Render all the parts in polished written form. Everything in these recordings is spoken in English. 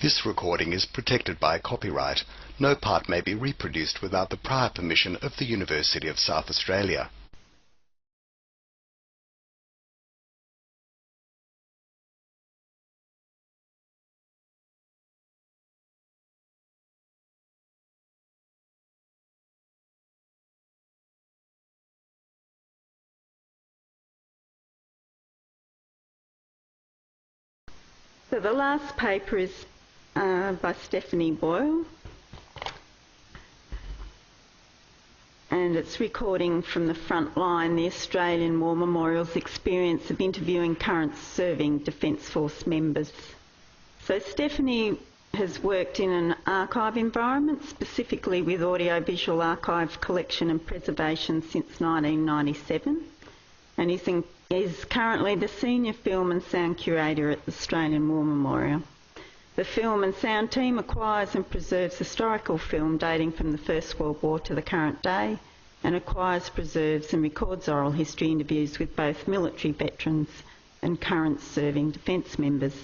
This recording is protected by copyright. No part may be reproduced without the prior permission of the University of South Australia. So the last paper is by Stephanie Boyle, and it's recording from the front line the Australian War Memorial's experience of interviewing current serving Defence Force members. So Stephanie has worked in an archive environment, specifically with audiovisual archive collection and preservation since 1997, and is currently the Senior Film and Sound Curator at the Australian War Memorial. The film and sound team acquires and preserves historical film dating from the First World War to the current day, and acquires, preserves and records oral history interviews with both military veterans and current serving defence members.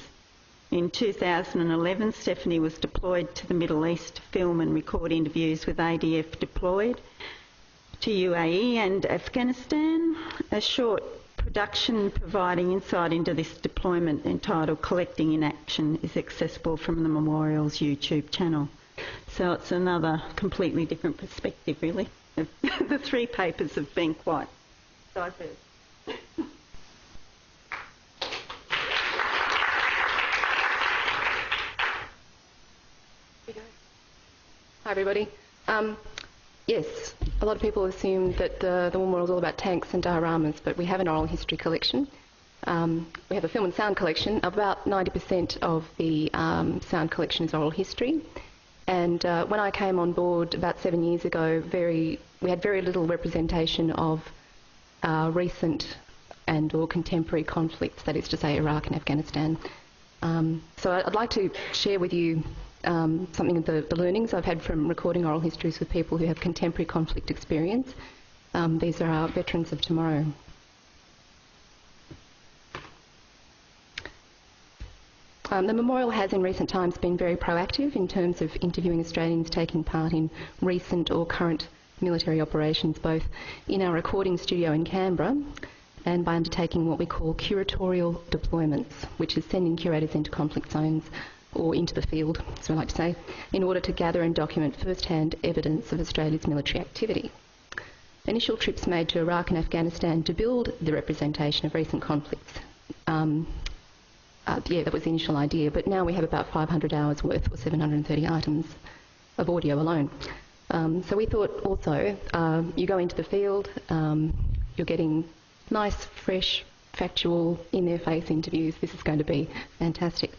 In 2011, Stephanie was deployed to the Middle East to film and record interviews with ADF deployed to UAE and Afghanistan. A short production providing insight into this deployment entitled Collecting in Action is accessible from the Memorial's YouTube channel. So it's another completely different perspective, really. The three papers have been quite diverse. Hi everybody. Yes, a lot of people assume that the War Memorial is all about tanks and dioramas, but we have an oral history collection. We have a film and sound collection. About 90% of the sound collection is oral history. And when I came on board about 7 years ago, we had very little representation of recent and or contemporary conflicts, that is to say Iraq and Afghanistan. So I'd like to share with you something of the learnings I've had from recording oral histories with people who have contemporary conflict experience. These are our veterans of tomorrow. The Memorial has in recent times been very proactive in terms of interviewing Australians taking part in recent or current military operations, both in our recording studio in Canberra and by undertaking what we call curatorial deployments, which is sending curators into conflict zones or into the field, as we like to say, in order to gather and document first-hand evidence of Australia's military activity. Initial trips made to Iraq and Afghanistan to build the representation of recent conflicts. That was the initial idea, but now we have about 500 hours worth, or 730 items of audio alone. So we thought also, you go into the field, you're getting nice, fresh, factual, in-their-face interviews. This is going to be fantastic.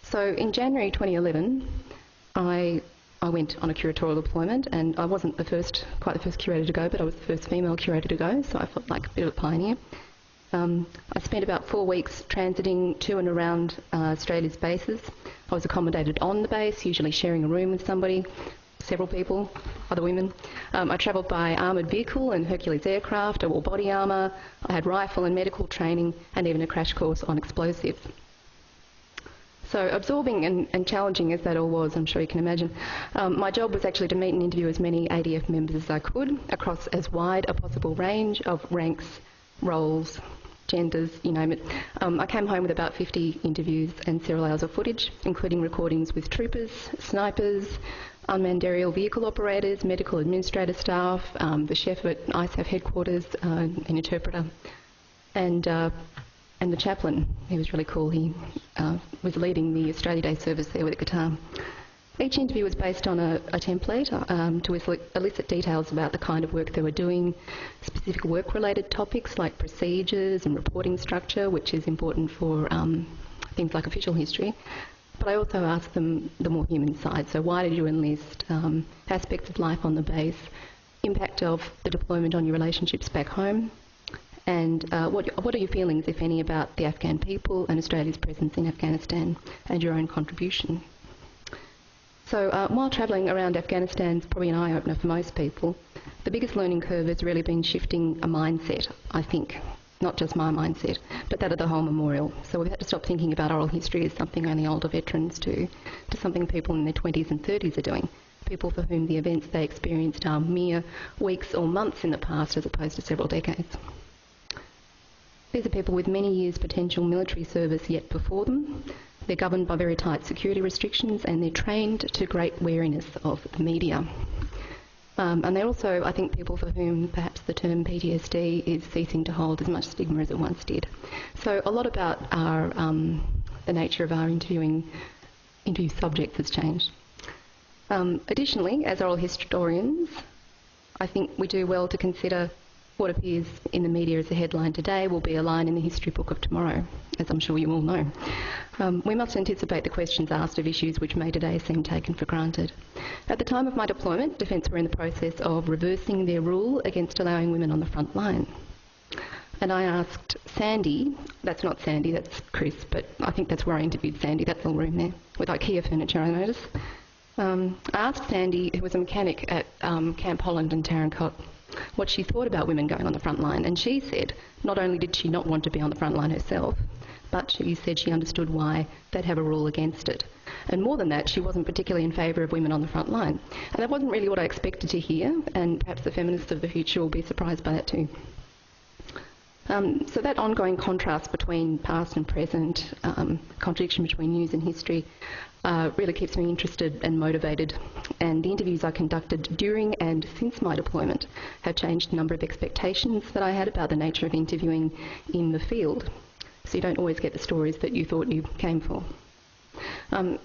So in January 2011, I went on a curatorial deployment, and I wasn't quite the first curator to go, but I was the first female curator to go, so I felt like a bit of a pioneer. I spent about 4 weeks transiting to and around Australia's bases. I was accommodated on the base, usually sharing a room with somebody, several people, other women. I travelled by armoured vehicle and Hercules aircraft. I wore body armour. I had rifle and medical training, and even a crash course on explosives. So absorbing and challenging as that all was, I'm sure you can imagine, my job was actually to meet and interview as many ADF members as I could across as wide a possible range of ranks, roles, genders, you name it. I came home with about 50 interviews and serial hours of footage, including recordings with troopers, snipers, unmanned aerial vehicle operators, medical administrator staff, the chef at ISAF headquarters, an interpreter, and the chaplain. He was really cool. He was leading the Australia Day service there with a guitar. Each interview was based on a template to elicit details about the kind of work they were doing, specific work-related topics like procedures and reporting structure, which is important for things like official history. But I also asked them the more human side. So why did you enlist? Aspects of life on the base, impact of the deployment on your relationships back home, and what are your feelings, if any, about the Afghan people and Australia's presence in Afghanistan and your own contribution? So while travelling around Afghanistan is probably an eye-opener for most people, the biggest learning curve has really been shifting a mindset, I think. not just my mindset, but that of the whole memorial. So we've had to stop thinking about oral history as something only older veterans do, to something people in their 20s and 30s are doing, people for whom the events they experienced are mere weeks or months in the past as opposed to several decades. These are people with many years' potential military service yet before them. They're governed by very tight security restrictions and they're trained to great wariness of the media. And they're also, I think, people for whom perhaps the term PTSD is ceasing to hold as much stigma as it once did. So a lot about our, the nature of our interview subjects has changed. Additionally, as oral historians, I think we do well to consider what appears in the media as a headline today will be a line in the history book of tomorrow, as I'm sure you all know. We must anticipate the questions asked of issues which may today seem taken for granted. At the time of my deployment, Defence were in the process of reversing their rule against allowing women on the front line. And I asked Sandy, that's not Sandy, that's Chris, but I think that's where I interviewed Sandy, that little room there, with IKEA furniture, I noticed. I asked Sandy, who was a mechanic at Camp Holland and Tarancot, what she thought about women going on the front line, and she said not only did she not want to be on the front line herself, but she said she understood why they'd have a rule against it. And more than that, she wasn't particularly in favour of women on the front line. And that wasn't really what I expected to hear, and perhaps the feminists of the future will be surprised by that too. So that ongoing contrast between past and present, contradiction between news and history, really keeps me interested and motivated. And the interviews I conducted during and since my deployment have changed a number of expectations that I had about the nature of interviewing in the field. So you don't always get the stories that you thought you came for. And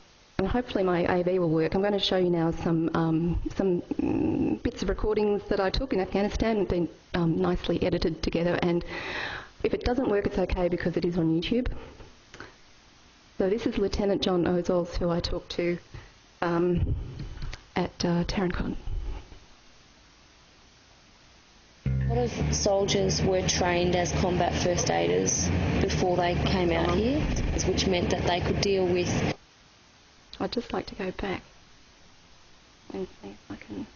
hopefully my AV will work. I'm going to show you now some bits of recordings that I took in Afghanistan and been nicely edited together. And if it doesn't work, it's okay because it is on YouTube. So this is Lieutenant John Ozols, who I talked to at Tarancot. A lot of soldiers were trained as combat first aiders before they came out here, which meant that they could deal with... I'd just like to go back and see if I can...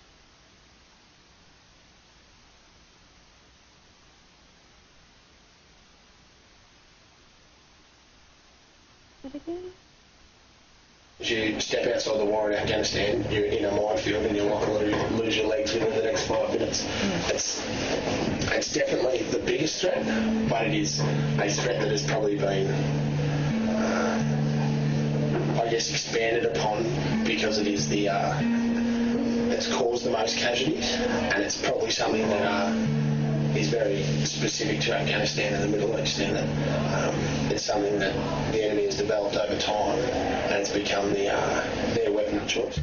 You step outside the war in Afghanistan, you're in a minefield and you're likely to lose your legs within the next 5 minutes. It's definitely the biggest threat, but it is a threat that has probably been, I guess, expanded upon because it is the, it's caused the most casualties, and it's probably something that is very specific to Afghanistan and the Middle East, in that it's something that the enemy has developed over time and it's become their weapon of choice.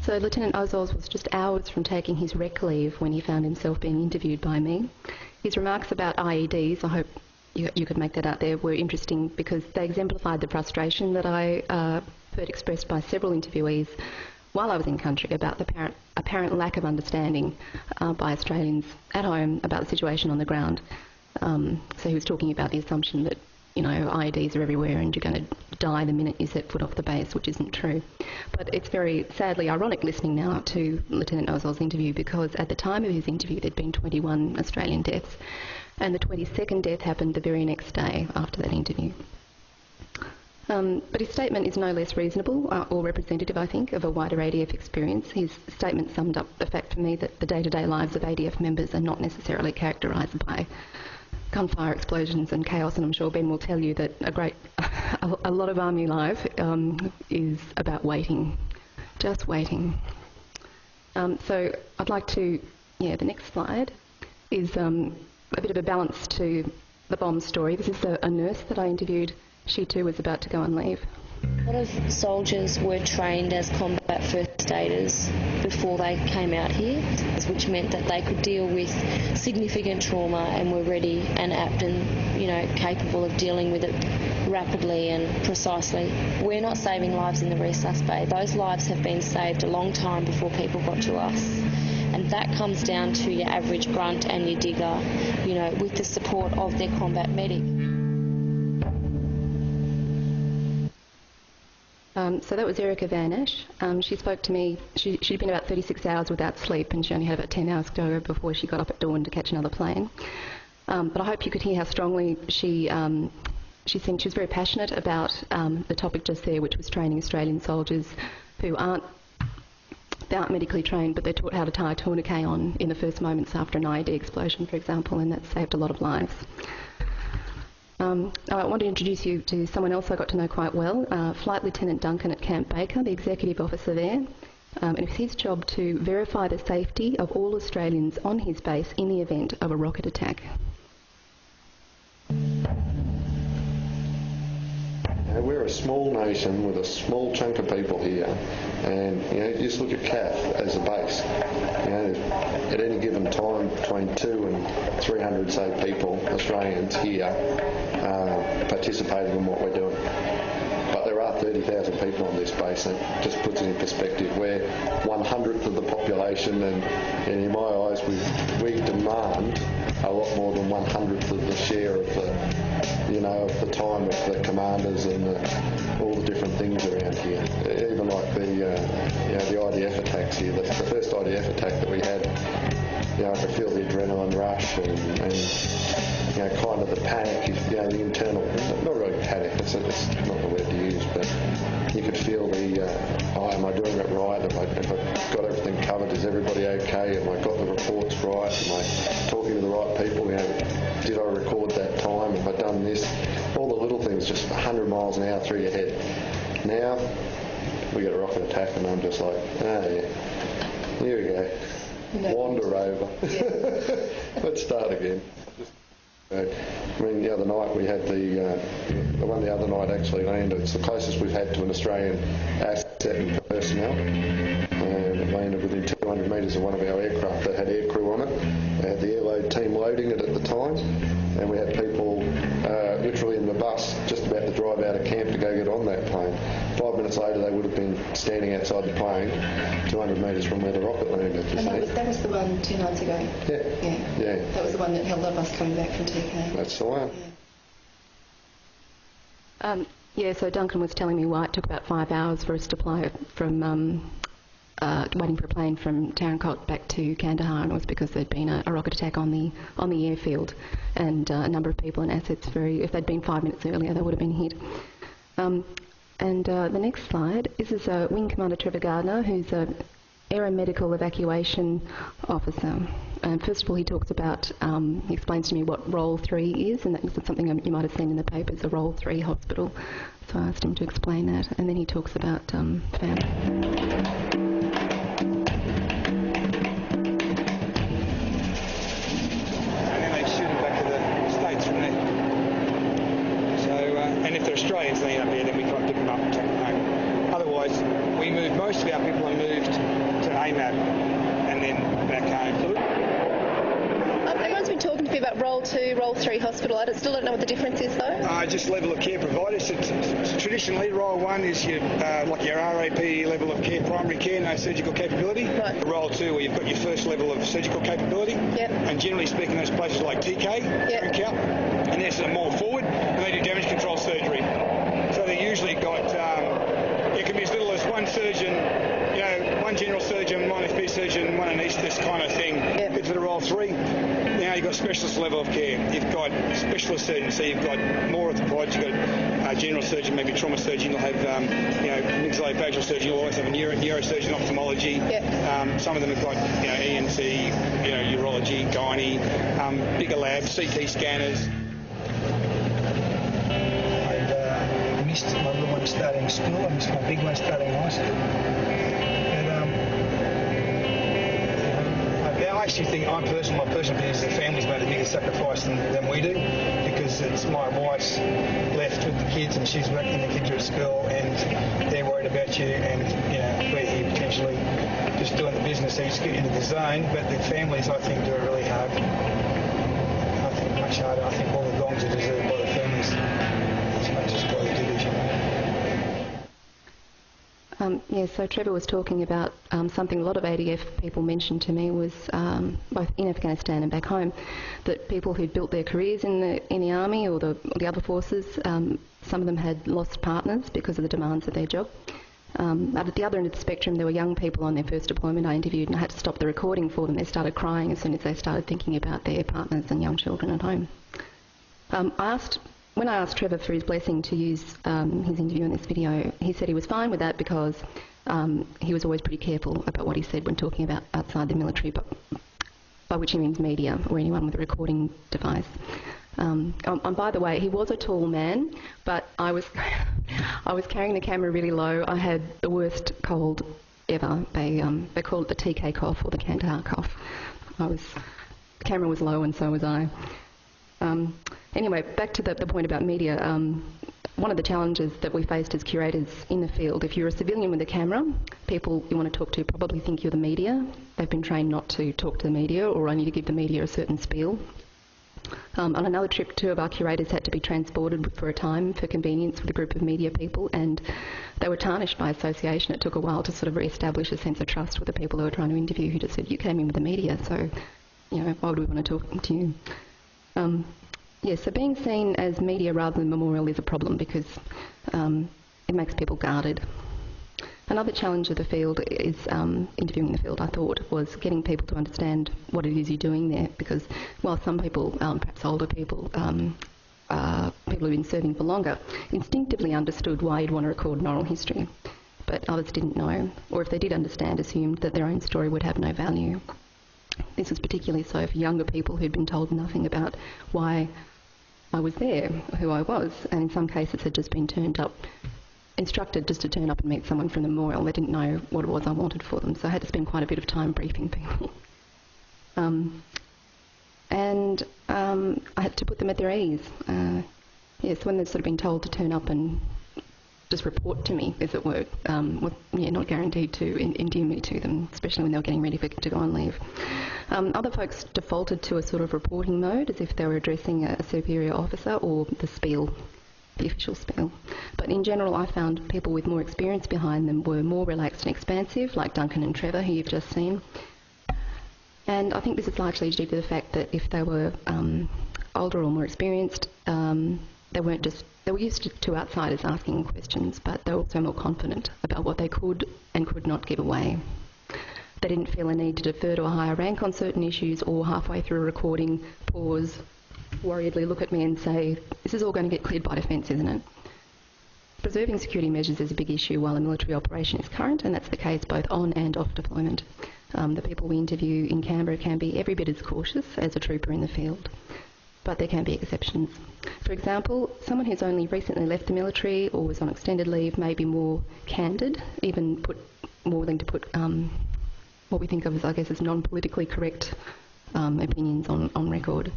So Lieutenant Ozols was just hours from taking his rec leave when he found himself being interviewed by me. His remarks about IEDs, I hope you could make that out there, were interesting because they exemplified the frustration that I heard expressed by several interviewees while I was in country about the apparent lack of understanding by Australians at home about the situation on the ground. So he was talking about the assumption that, you know, IEDs are everywhere and you're going to die the minute you set foot off the base, which isn't true. But it's very sadly ironic listening now to Lieutenant Ozols' interview because at the time of his interview there'd been 21 Australian deaths and the 22nd death happened the very next day after that interview. But his statement is no less reasonable or representative, I think, of a wider ADF experience. His statement summed up the fact for me that the day-to-day lives of ADF members are not necessarily characterised by gunfire, explosions and chaos, and I'm sure Ben will tell you that a lot of Army life is about waiting, just waiting. So I'd like to, the next slide is a bit of a balance to the bomb story. This is a nurse that I interviewed. She too was about to go on leave. A lot of soldiers were trained as combat first aiders before they came out here, which meant that they could deal with significant trauma and were ready and apt and, capable of dealing with it rapidly and precisely. We're not saving lives in the Resus Bay. Those lives have been saved a long time before people got to us. And that comes down to your average grunt and your digger, with the support of their combat medic. So that was Erica Van Ash. She spoke to me. She'd been about 36 hours without sleep, and she only had about 10 hours to go before she got up at dawn to catch another plane. But I hope you could hear how strongly she seemed. She was very passionate about the topic just there, which was training Australian soldiers who aren't medically trained, but they're taught how to tie a tourniquet on in the first moments after an IED explosion, for example, and that's saved a lot of lives. I want to introduce you to someone else I got to know quite well, Flight Lieutenant Duncan at Camp Baker, the executive officer there. And it's his job to verify the safety of all Australians on his base in the event of a rocket attack. We're a small nation with a small chunk of people here, and you just look at CAF as a base. At any given time, between 200 and 300, say, people, Australians here, participating in what we're doing. But there are 30,000 people on this base, and it just puts it in perspective. We're 1/100th of the population, and in my eyes, we demand a lot more than 1/100th of the share of the time of the commanders and all the different things around here. Even like the IDF attacks here. The first IDF attack that we had, I could feel the adrenaline rush and kind of the panic, the internal, not really panic, it's not the word to use, but you could feel am I doing it right? Have I got everything covered? Is everybody okay? Have I got the reports right? Am I talking to the right people? Did I record that time? Have I done this? All the little things, just 100 miles an hour through your head. Now, we get a rocket attack and I'm just like, yeah, here we go. Wander over. Yeah. Let's start again. The other night we had the one the other night actually landed. It's the closest we've had to an Australian asset and personnel. It landed within 200 metres of one of our aircraft that had aircrew on it. We had the airload team loading it at the time, and we had people literally in the bus just about to drive out of camp to go get on that plane. 5 minutes later they would have been standing outside the plane 200 metres from where the rocket landed. And that was the one 2 nights ago? Yeah. That was the one that held up us coming back from TK. That's the one. Yeah. So Duncan was telling me why it took about 5 hours for us to fly from waiting for a plane from Tarankot back to Kandahar, and it was because there'd been a rocket attack on the airfield, and a number of people and assets. If they'd been 5 minutes earlier, they would have been hit. The next slide. This is Wing Commander Trevor Gardner, who's a aeromedical evacuation officer. First of all, he talks about, he explains to me what Role 3 is, and that's something you might have seen in the papers, a Role 3 hospital. So I asked him to explain that, and then he talks about family. Australians that end up there, then we can't pick them up and take them home. Otherwise, most of our people are moved to AMAP and then back home. Everyone's been talking to me about Role 2, Role 3 hospital. I still don't know what the difference is though. Just level of care provided. So traditionally, Role 1 is your like your RAP level of care, primary care, no surgical capability. Right. Role 2, where you've got your first level of surgical capability. Yep. And generally speaking, those places like TK, yep. And they're sort of more forward, and they do damage control surgery. So they usually got, it can be as little as one surgeon, one general surgeon, one FP surgeon, one anaesthetist kind of thing. Yep. Get to the Role 3. Now you've got specialist level of care. You've got specialist surgeons, so you've got more of the providers. You've got a general surgeon, maybe a trauma surgeon. You'll have, maxillofacial surgeon. You'll always have a neurosurgeon, ophthalmology. Yep. Some of them have got, ENT, urology, gynae, bigger labs, CT scanners. I missed my little one starting school. I missed my big one starting high school. I actually think my personal opinion is the family's made a bigger sacrifice than we do, because it's my wife's left with the kids and she's working, the kids are at school and they're worried about you, and we're here potentially just doing the business, so you just get into the zone. But the families, I think, do it really hard. I think much harder. I think all the gongs are deserved by the families as much as by the division. Yeah, so Trevor was talking about something a lot of ADF people mentioned to me was, both in Afghanistan and back home, that people who'd built their careers in the army or the other forces, some of them had lost partners because of the demands of their job. But at the other end of the spectrum, there were young people on their first deployment I interviewed, and I had to stop the recording for them. They started crying as soon as they started thinking about their partners and young children at home. When I asked Trevor for his blessing to use his interview in this video, he said he was fine with that because he was always pretty careful about what he said when talking about outside the military, but by which he means media or anyone with a recording device. And by the way, he was a tall man, but I was carrying the camera really low. I had the worst cold ever. They call it the TK cough or the Kandahar cough. The camera was low and so was I. Anyway, back to the point about media. One of the challenges that we faced as curators in the field, if you're a civilian with a camera, people you want to talk to probably think you're the media. They've been trained not to talk to the media or only to give the media a certain spiel. On another trip, 2 of our curators had to be transported for a time for convenience with a group of media people, and they were tarnished by association. It took a while to sort of re-establish a sense of trust with the people they were trying to interview, who just said, "You came in with the media, so why would we want to talk to you?" Yeah, so being seen as media rather than memorial is a problem because it makes people guarded. Another challenge of the field is interviewing the field, I thought, was getting people to understand what it is you're doing there, because while some people, perhaps older people, people who've been serving for longer, instinctively understood why you'd want to record an oral history, but others didn't know, or if they did understand, assumed that their own story would have no value. This was particularly so for younger people who'd been told nothing about why I was there, who I was, and in some cases had just been instructed just to turn up and meet someone from the memorial. They didn't know what it was I wanted for them, so I had to spend quite a bit of time briefing people. And I had to put them at their ease. Yes, when they've sort of been told to turn up and just report to me, as it were, not guaranteed to endear me to them, especially when they were getting ready to go on leave. Other folks defaulted to a sort of reporting mode, as if they were addressing a superior officer or the spiel, the official spiel. But in general, I found people with more experience behind them were more relaxed and expansive, like Duncan and Trevor, who you've just seen. And I think this is largely due to the fact that if they were older or more experienced, they were used to outsiders asking questions, but they were also more confident about what they could and could not give away. They didn't feel a need to defer to a higher rank on certain issues, or halfway through a recording, pause, worriedly look at me and say, "This is all going to get cleared by defence, isn't it?" Preserving security measures is a big issue while a military operation is current, and that's the case both on and off deployment. The people we interview in Canberra can be every bit as cautious as a trooper in the field, but there can be exceptions. For example, someone who's only recently left the military or was on extended leave may be more candid, even more willing to put what we think of as, I guess, as non-politically correct opinions on record.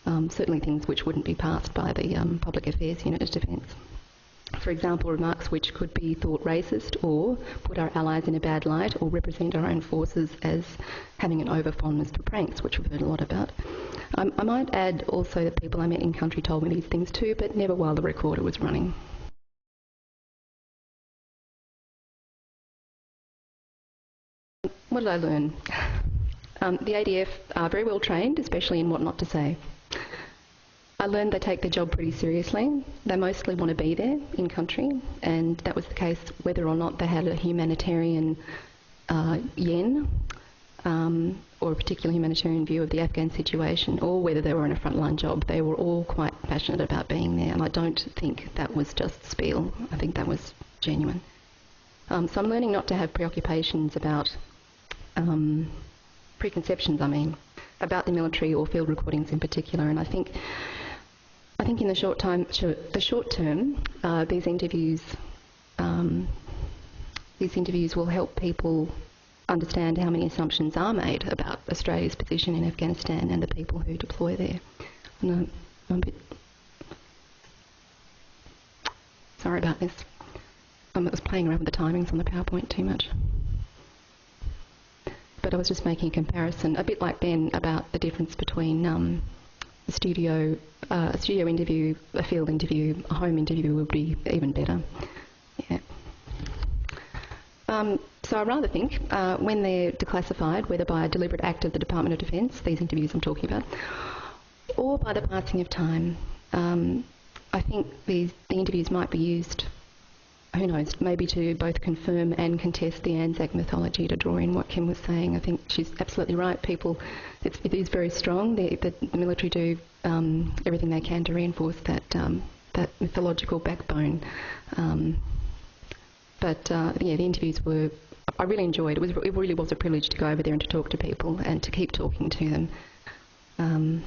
Certainly things which wouldn't be passed by the Public Affairs Unit of Defence. For example, remarks which could be thought racist or put our allies in a bad light or represent our own forces as having an over-fondness for pranks, which we've heard a lot about. I might add also that people I met in country told me these things too, but never while the recorder was running. What did I learn? The ADF are very well trained, especially in what not to say. I learned they take their job pretty seriously. They mostly want to be there in country, and that was the case whether or not they had a humanitarian yen or a particular humanitarian view of the Afghan situation, or whether they were in a frontline job. They were all quite passionate about being there, and I don't think that was just spiel. I think that was genuine. So I'm learning not to have preoccupations about preconceptions, about the military or field recordings in particular, and I think in the short term, these interviews will help people understand how many assumptions are made about Australia's position in Afghanistan and the people who deploy there. I'm a bit sorry about this. I was playing around with the timings on the PowerPoint too much. But I was just making a comparison, a bit like Ben, about the difference between a studio interview, a field interview, a home interview would be even better. Yeah. So I rather think when they're declassified, whether by a deliberate act of the Department of Defence, these interviews I'm talking about, or by the passing of time, I think the interviews might be used, who knows, maybe to both confirm and contest the Anzac mythology, to draw in what Kim was saying. I think she's absolutely right. It is very strong. The military do everything they can to reinforce that mythological backbone. The interviews were, I really enjoyed. It really was a privilege to go over there and to talk to people and to keep talking to them.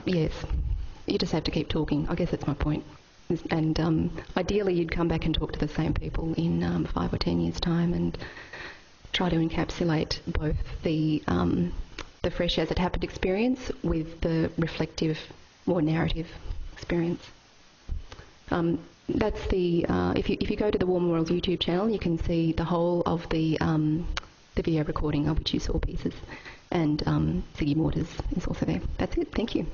Yes, you just have to keep talking. I guess that's my point. And ideally, you'd come back and talk to the same people in 5 or 10 years' time and try to encapsulate both the fresh as it happened experience with the reflective, more narrative experience. That's the if you go to the War Memorials YouTube channel, you can see the whole of the video recording of which you saw pieces, and Ziggy Waters is also there. That's it. Thank you.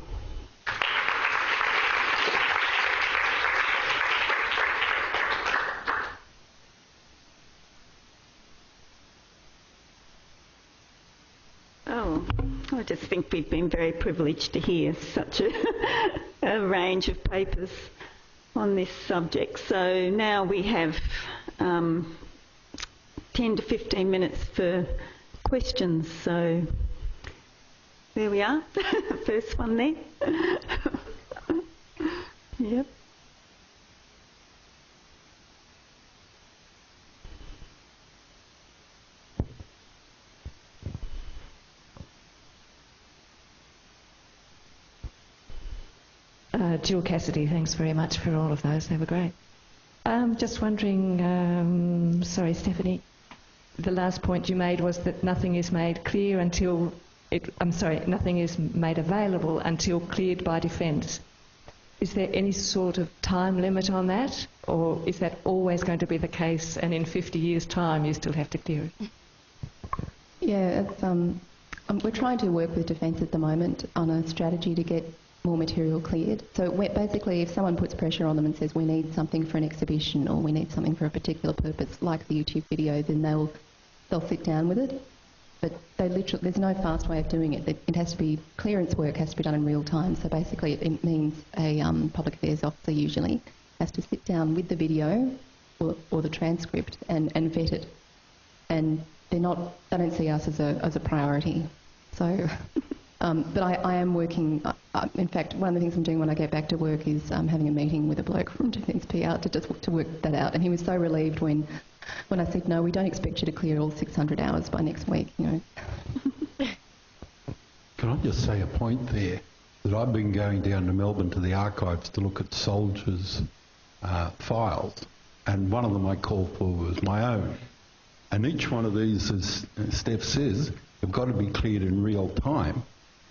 I just think we've been very privileged to hear such a range of papers on this subject. So now we have 10 to 15 minutes for questions. So there we are, first one there. Yep. Jill Cassidy, thanks very much for all of those. They were great. Just wondering, sorry, Stephanie, the last point you made was that nothing is made clear until nothing is made available until cleared by Defence. Is there any sort of time limit on that, or is that always going to be the case, and in 50 years' time you still have to clear it? Yeah, we're trying to work with Defence at the moment on a strategy to get more material cleared. So basically, if someone puts pressure on them and says we need something for an exhibition or we need something for a particular purpose, like the YouTube video, then they'll sit down with it. But there's no fast way of doing it. It has to be, clearance work has to be done in real time. So basically, it means a public affairs officer usually has to sit down with the video or the transcript and vet it. And they don't see us as a priority. So. But I am working, in fact, one of the things I'm doing when I get back to work is having a meeting with a bloke from Defence PR to work that out. And he was so relieved when I said, no, we don't expect you to clear all 600 hours by next week, you know. Can I just say a point there, that I've been going down to Melbourne to the archives to look at soldiers' files, and one of them I called for was my own. And each one of these, as Steph says, have got to be cleared in real time.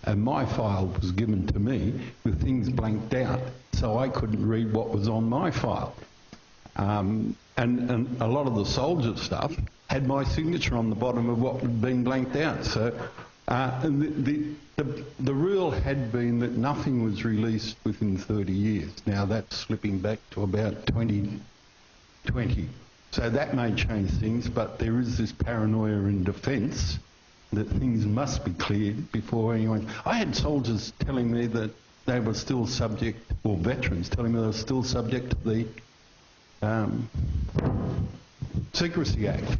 And my file was given to me with things blanked out, so I couldn't read what was on my file. And a lot of the soldier stuff had my signature on the bottom of what had been blanked out. So the rule had been that nothing was released within 30 years. Now that's slipping back to about 2020. So that may change things, but there is this paranoia in Defence that things must be cleared before anyone... I had soldiers telling me that they were still subject, or veterans telling me they were still subject to the Secrecy Act.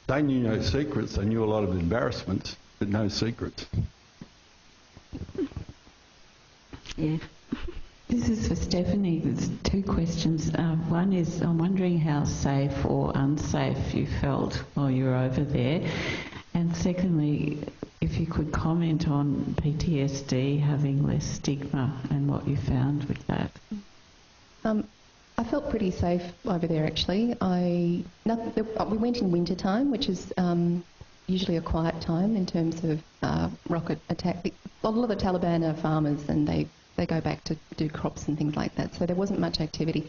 They knew no secrets, they knew a lot of embarrassments, but no secrets. Yeah. This is for Stephanie. There's two questions. One is, I'm wondering how safe or unsafe you felt while you were over there. And secondly, if you could comment on PTSD having less stigma and what you found with that. I felt pretty safe over there, actually. We went in winter time, which is usually a quiet time in terms of rocket attack. A lot of the Taliban are farmers, and they go back to do crops and things like that, so there wasn't much activity.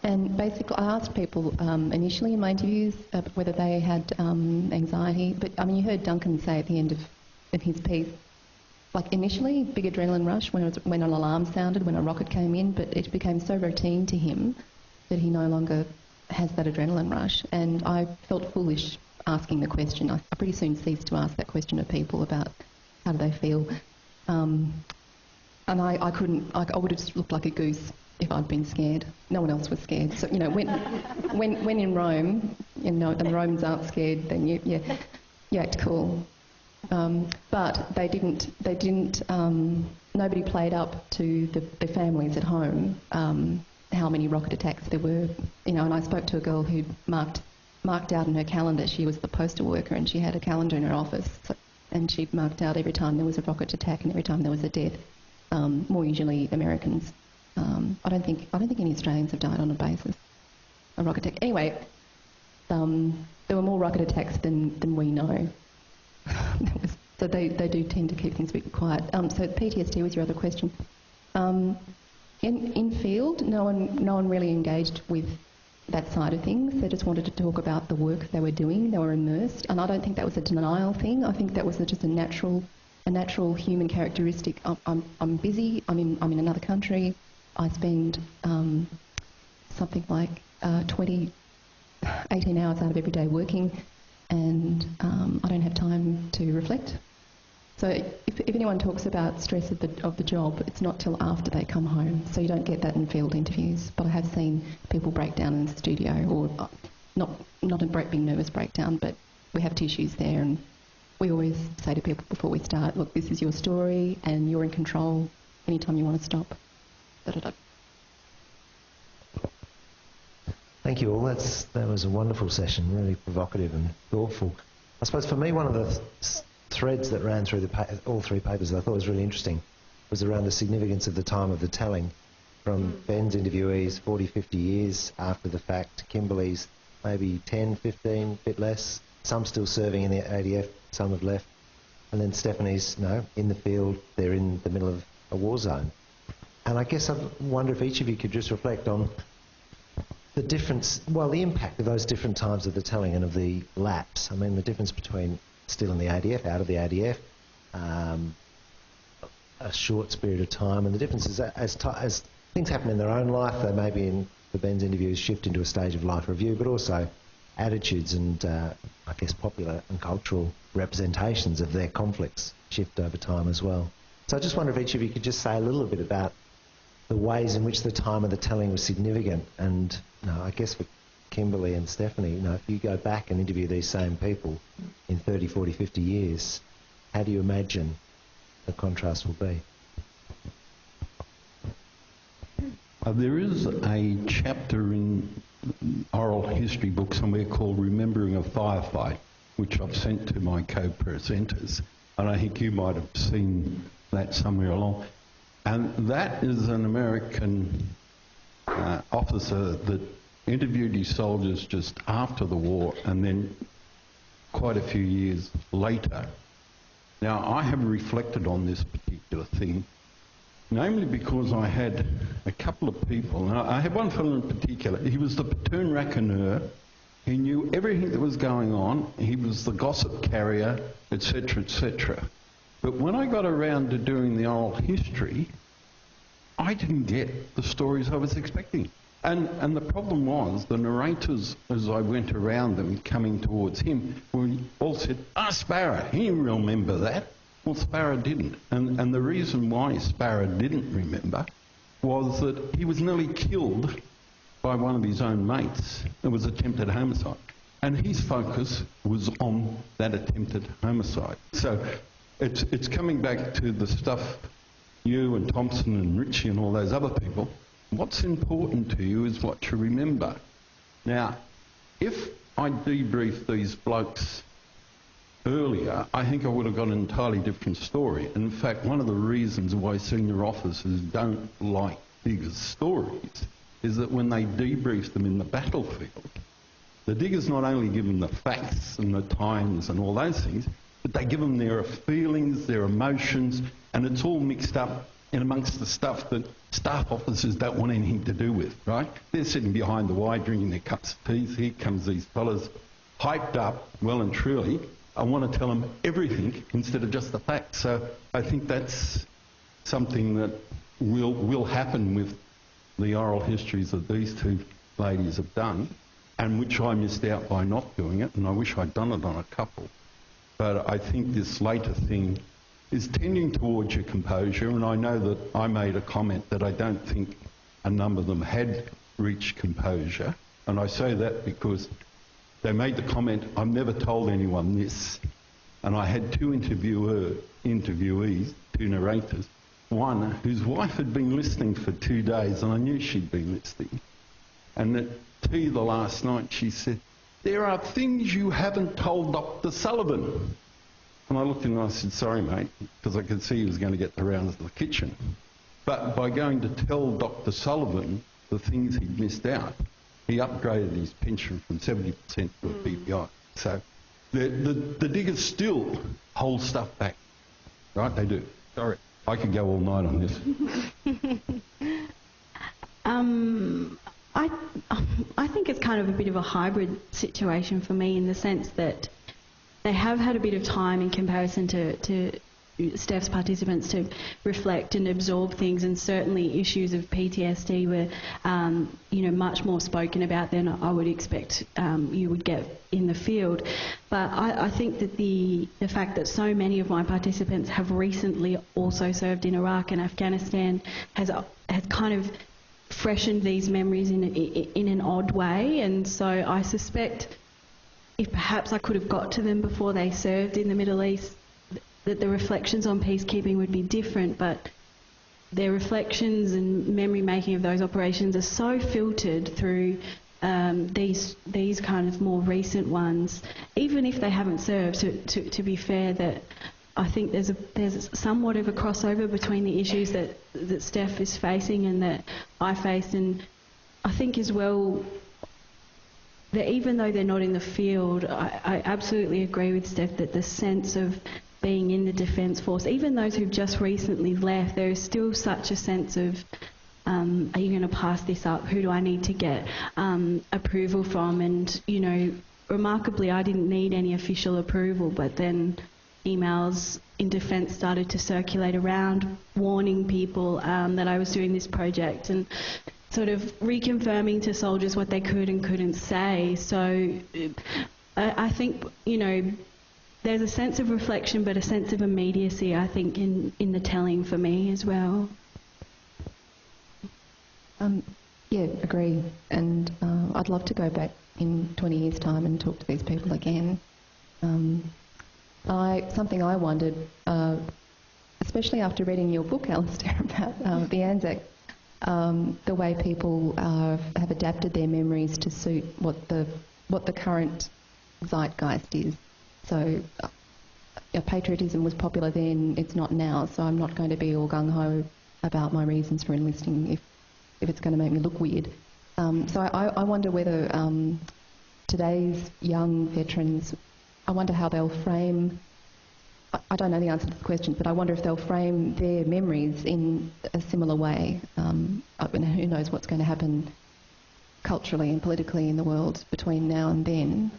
And basically I asked people initially in my interviews whether they had anxiety, but I mean, you heard Duncan say at the end of his piece, like initially big adrenaline rush when an alarm sounded, when a rocket came in, but it became so routine to him that he no longer has that adrenaline rush. And I felt foolish asking the question. I pretty soon ceased to ask that question of people about how do they feel. And I couldn't, I would have just looked like a goose if I'd been scared. No one else was scared. So, you know, when in Rome, you know, and the Romans aren't scared, then you act cool. But they didn't, nobody played up to the families at home how many rocket attacks there were. You know, and I spoke to a girl who marked out in her calendar. She was the postal worker and she had a calendar in her office. And she marked out every time there was a rocket attack and every time there was a death. More usually Americans. I don't think any Australians have died on a basis. A rocket attack. Anyway, there were more rocket attacks than we know. So they do tend to keep things a bit quiet. So PTSD was your other question. In field, no one really engaged with that side of things. They just wanted to talk about the work they were doing. They were immersed, and I don't think that was a denial thing. I think that was just a natural human characteristic. I'm busy. I'm in another country. I spend something like 18 hours out of every day working, and I don't have time to reflect. So if anyone talks about stress of the job, it's not till after they come home. So you don't get that in field interviews. But I have seen people break down in the studio, or not a being nervous breakdown, but we have tissues there, and we always say to people before we start, look, this is your story, and you're in control anytime you want to stop. Da-da-da. Thank you all. That was a wonderful session, really provocative and thoughtful. I suppose for me, one of the threads that ran through all three papers that I thought was really interesting was around the significance of the time of the telling, from Ben's interviewees 40, 50 years after the fact, Kimberley's maybe 10, 15, a bit less, some still serving in the ADF, some have left, and then Stephanie's, in the field, they're in the middle of a war zone. And I guess I wonder if each of you could just reflect on the difference, the impact of those different times of the telling and of the lapse. I mean, the difference between still in the ADF, out of the ADF, a short period of time, and the difference is that as things happen in their own life, they maybe in the Ben's interviews shift into a stage of life review, but also attitudes and I guess popular and cultural representations of their conflicts shift over time as well. So I just wonder if each of you could just say a little bit about the ways in which the time of the telling was significant, and I guess for Kimberley and Stephanie, if you go back and interview these same people in 30, 40, 50 years, how do you imagine the contrast will be? There is a chapter in oral history book somewhere called Remembering a Firefight, which I've sent to my co-presenters, and I think you might have seen that somewhere along. And that is an American officer that interviewed his soldiers just after the war and then quite a few years later. Now, I have reflected on this particular thing, namely because I had a couple of people. Now, I had one fellow in particular. He was the platoon raconeur. He knew everything that was going on. He was the gossip carrier, etc., etc. But when I got around to doing the oral history, I didn't get the stories I was expecting. And the problem was, the narrators, as I went around them, coming towards him, all said, Sparrow, he remember that. Well, Sparrow didn't. And the reason why Sparrow didn't remember was that he was nearly killed by one of his own mates. It was attempted homicide. And his focus was on that attempted homicide. So it's coming back to the stuff you and Thompson and Ritchie and all those other people. What's important to you is what you remember. Now, if I debriefed these blokes earlier, I think I would have got an entirely different story. And in fact, one of the reasons why senior officers don't like diggers' stories is that when they debrief them in the battlefield, the diggers not only give them the facts and the times and all those things, but they give them their feelings, their emotions, and it's all mixed up in amongst the stuff that staff officers don't want anything to do with, right? They're sitting behind the Y drinking their cups of tea. Here comes these fellas, hyped up, well and truly. I want to tell them everything instead of just the facts. So I think that's something that will happen with the oral histories of these two ladies have done, and which I missed out by not doing it, and I wish I'd done it on a couple. But I think this later thing is tending towards your composure, and I know that I made a comment that I don't think a number of them had reached composure, and I say that because they made the comment, I've never told anyone this, and I had two interviewees, two narrators, one whose wife had been listening for 2 days, and I knew she'd been listening, and at tea the last night she said, there are things you haven't told Dr. Sullivan. And I looked at him and I said, sorry mate, because I could see he was going to get the rounds of the kitchen. But by going to tell Dr. Sullivan the things he'd missed out, he upgraded his pension from 70% to a PPI. So the diggers still hold stuff back, right? They do. Sorry, I could go all night on this. I think it's kind of a bit of a hybrid situation for me in the sense that they have had a bit of time in comparison to Steph's participants to reflect and absorb things, and certainly issues of PTSD were, much more spoken about than I would expect you would get in the field. But I think that the fact that so many of my participants have recently also served in Iraq and Afghanistan has kind of freshened these memories in an odd way, and so I suspect if perhaps I could have got to them before they served in the Middle East, that the reflections on peacekeeping would be different, but their reflections and memory making of those operations are so filtered through these kind of more recent ones, even if they haven't served, to be fair, that I think there's somewhat of a crossover between the issues that Steph is facing and that I face, and I think as well that even though they're not in the field, I absolutely agree with Steph that the sense of being in the Defence Force, even those who've just recently left, there is still such a sense of are you going to pass this up? Who do I need to get approval from? And, remarkably, I didn't need any official approval, but then emails in Defence started to circulate around warning people that I was doing this project and sort of reconfirming to soldiers what they could and couldn't say. So I think, there's a sense of reflection but a sense of immediacy, I think, in the telling for me as well. Yeah, agree. And I'd love to go back in 20 years' time and talk to these people again. Something I wondered, especially after reading your book, Alistair, about the Anzac, the way people have adapted their memories to suit what the current zeitgeist is. So patriotism was popular then, it's not now, so I'm not going to be all gung-ho about my reasons for enlisting if it's going to make me look weird. So I wonder whether today's young veterans, I wonder how they'll frame, I don't know the answer to the question, but I wonder if they'll frame their memories in a similar way. Who knows what's going to happen culturally and politically in the world between now and then,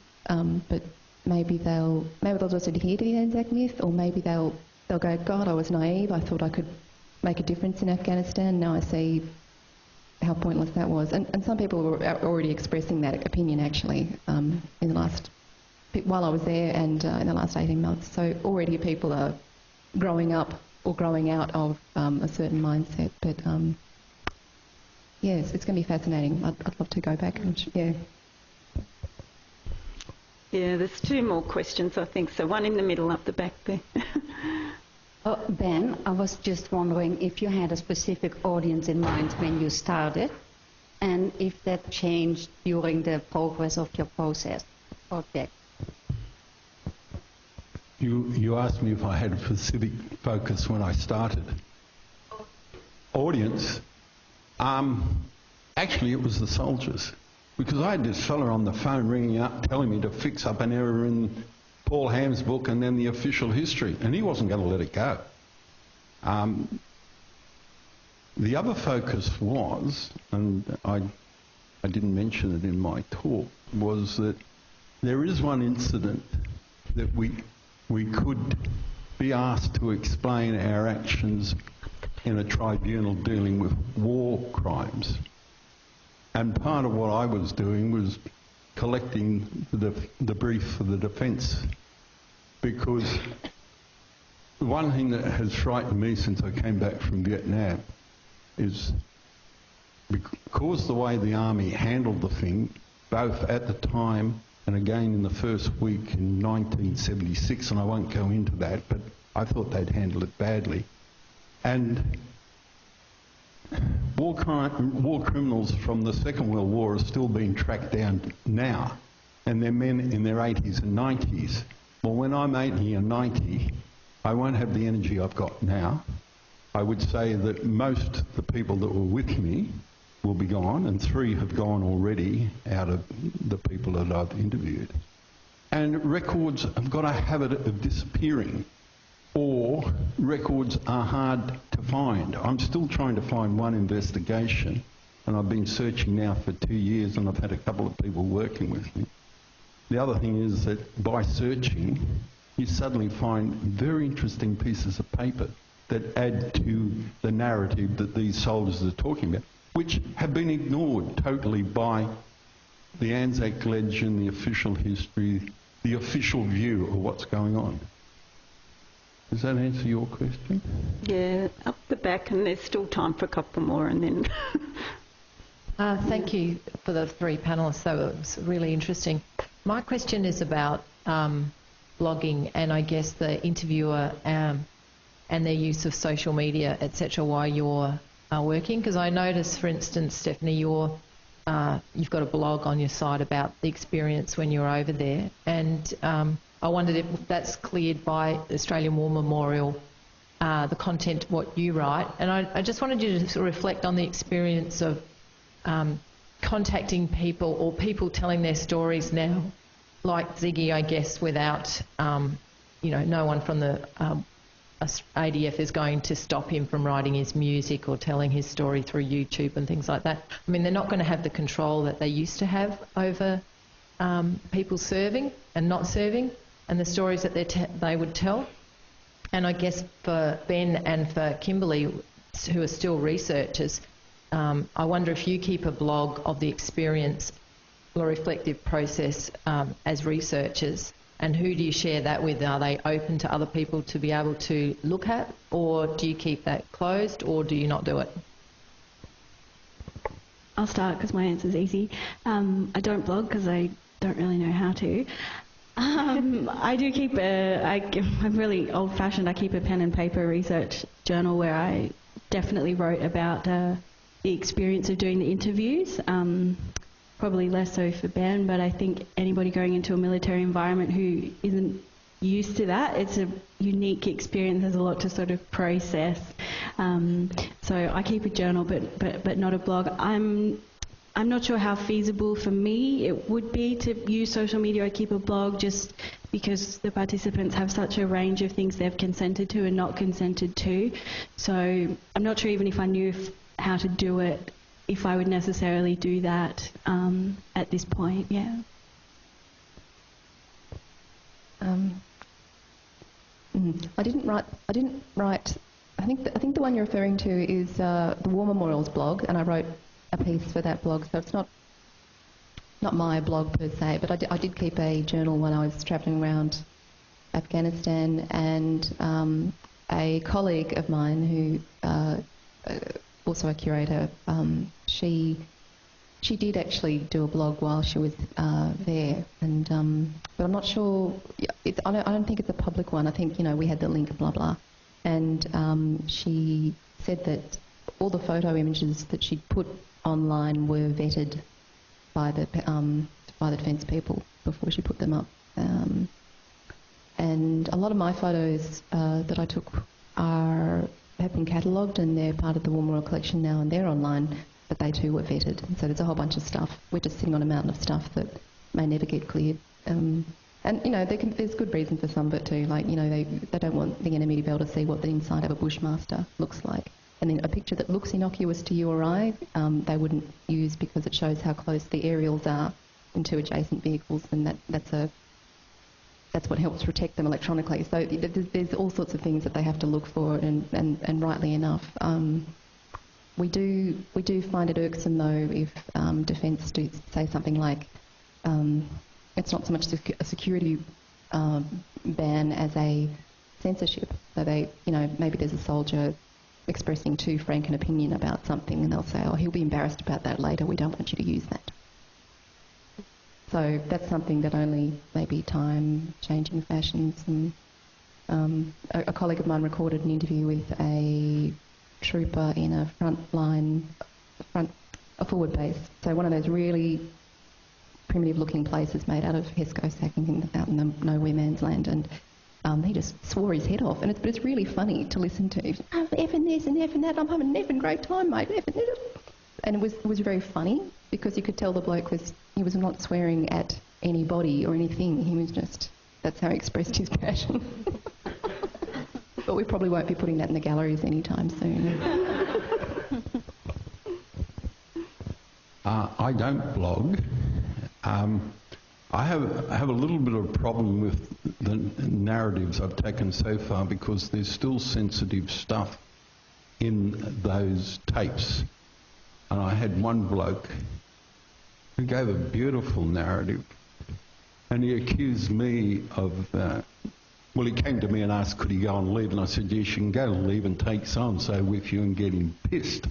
but maybe they'll just adhere to the Anzac myth, or maybe they'll go, God, I was naive, I thought I could make a difference in Afghanistan, now I see how pointless that was. And some people were already expressing that opinion actually in the last, while I was there and in the last 18 months. So already people are growing up or growing out of a certain mindset. But yes, it's going to be fascinating. I'd love to go back and Yeah, there's two more questions, I think. So one in the middle up the back there. Ben, I was just wondering if you had a specific audience in mind when you started, and if that changed during the progress of your project. You asked me if I had a specific focus when I started. Audience? Actually, it was the soldiers. Because I had this fella on the phone ringing up, telling me to fix up an error in Paul Ham's book and then the official history, and he wasn't going to let it go. The other focus was, and I didn't mention it in my talk, was that there is one incident that we could be asked to explain our actions in a tribunal dealing with war crimes. And part of what I was doing was collecting the brief for the defence, because the one thing that has frightened me since I came back from Vietnam is because the way the Army handled the thing, both at the time and again in the first week in 1976, and I won't go into that, but I thought they'd handled it badly. And war criminals from the Second World War are still being tracked down now, and they're men in their 80s and 90s. Well, when I'm 80 and 90, I won't have the energy I've got now. I would say that most of the people that were with me will be gone, and 3 have gone already out of the people that I've interviewed. And records have got a habit of disappearing, or records are hard to find. I'm still trying to find one investigation, and I've been searching now for 2 years, and I've had a couple of people working with me. The other thing is that by searching, you suddenly find very interesting pieces of paper that add to the narrative that these soldiers are talking about, which have been ignored totally by the Anzac legend, the official history, the official view of what's going on. Does that answer your question? Yeah, up the back, and there's still time for a couple more, and then... Thank you for the 3 panellists. That was really interesting. My question is about blogging and I guess the interviewer and their use of social media, etc., while you're working. Because I noticed, for instance, Stephanie, you've got a blog on your site about the experience when you were over there, and I wondered if that's cleared by the Australian War Memorial, the content, what you write. And I just wanted you to sort of reflect on the experience of contacting people or people telling their stories now, like Ziggy, I guess, without, no one from the ADF is going to stop him from writing his music or telling his story through YouTube and things like that. I mean, they're not going to have the control that they used to have over people serving and not serving, and the stories that they would tell. And I guess for Ben and for Kimberly, who are still researchers, I wonder if you keep a blog of the experience or reflective process as researchers, and who do you share that with? Are they open to other people to be able to look at, or do you keep that closed, or do you not do it? I'll start because my answer's easy. I don't blog because I don't really know how to. I do keep I'm really old-fashioned. I keep a pen and paper research journal where I definitely wrote about the experience of doing the interviews. Probably less so for Ben, but I think anybody going into a military environment who isn't used to that, it's a unique experience. There's a lot to sort of process. So I keep a journal, but not a blog. I'm not sure how feasible for me it would be to use social media or keep a blog, just because the participants have such a range of things they've consented to and not consented to. So I'm not sure even if I knew how to do it, if I would necessarily do that at this point. Yeah. I didn't write. I think the one you're referring to is the War Memorials blog, and I wrote a piece for that blog. So it's not my blog per se, but I did keep a journal when I was travelling around Afghanistan, and a colleague of mine who also a curator, she did actually do a blog while she was there, and but I'm not sure. I don't think it's a public one. I think we had the link, blah blah, and she said that all the photo images that she'd put online were vetted by the defence people before she put them up, and a lot of my photos that I took have been catalogued, and they're part of the War Memorial collection now, and they're online, but they too were vetted. And so there's a whole bunch of stuff. We're just sitting on a mountain of stuff that may never get cleared. And there's good reason for some of it too. Like they don't want the enemy to be able to see what the inside of a Bushmaster looks like. And then a picture that looks innocuous to you or I, they wouldn't use because it shows how close the aerials are in two adjacent vehicles, and that's what helps protect them electronically. So there's all sorts of things that they have to look for, and rightly enough. We do find it irksome though if Defence do say something like it's not so much a security ban as a censorship. So they, maybe there's a soldier expressing too frank an opinion about something, and they'll say, "Oh, he'll be embarrassed about that later. We don't want you to use that." So that's something that only maybe time, changing fashions, and a colleague of mine recorded an interview with a trooper in a a forward base. So one of those really primitive-looking places made out of Hesco sacking out in the nowhere man's land, and he just swore his head off. But it's really funny to listen to. I'm effing this and effing that. I'm having an effing great time, mate. Effing this. And it was very funny because you could tell the bloke he was not swearing at anybody or anything. He was just, that's how he expressed his passion. But we probably won't be putting that in the galleries anytime soon. I don't blog. I have a little bit of a problem with the narratives I've taken so far because there's still sensitive stuff in those tapes. And I had one bloke who gave a beautiful narrative, and he accused me of, he came to me and asked could he go on leave, and I said, yes, you can go on leave and take so-and-so with you and get him pissed,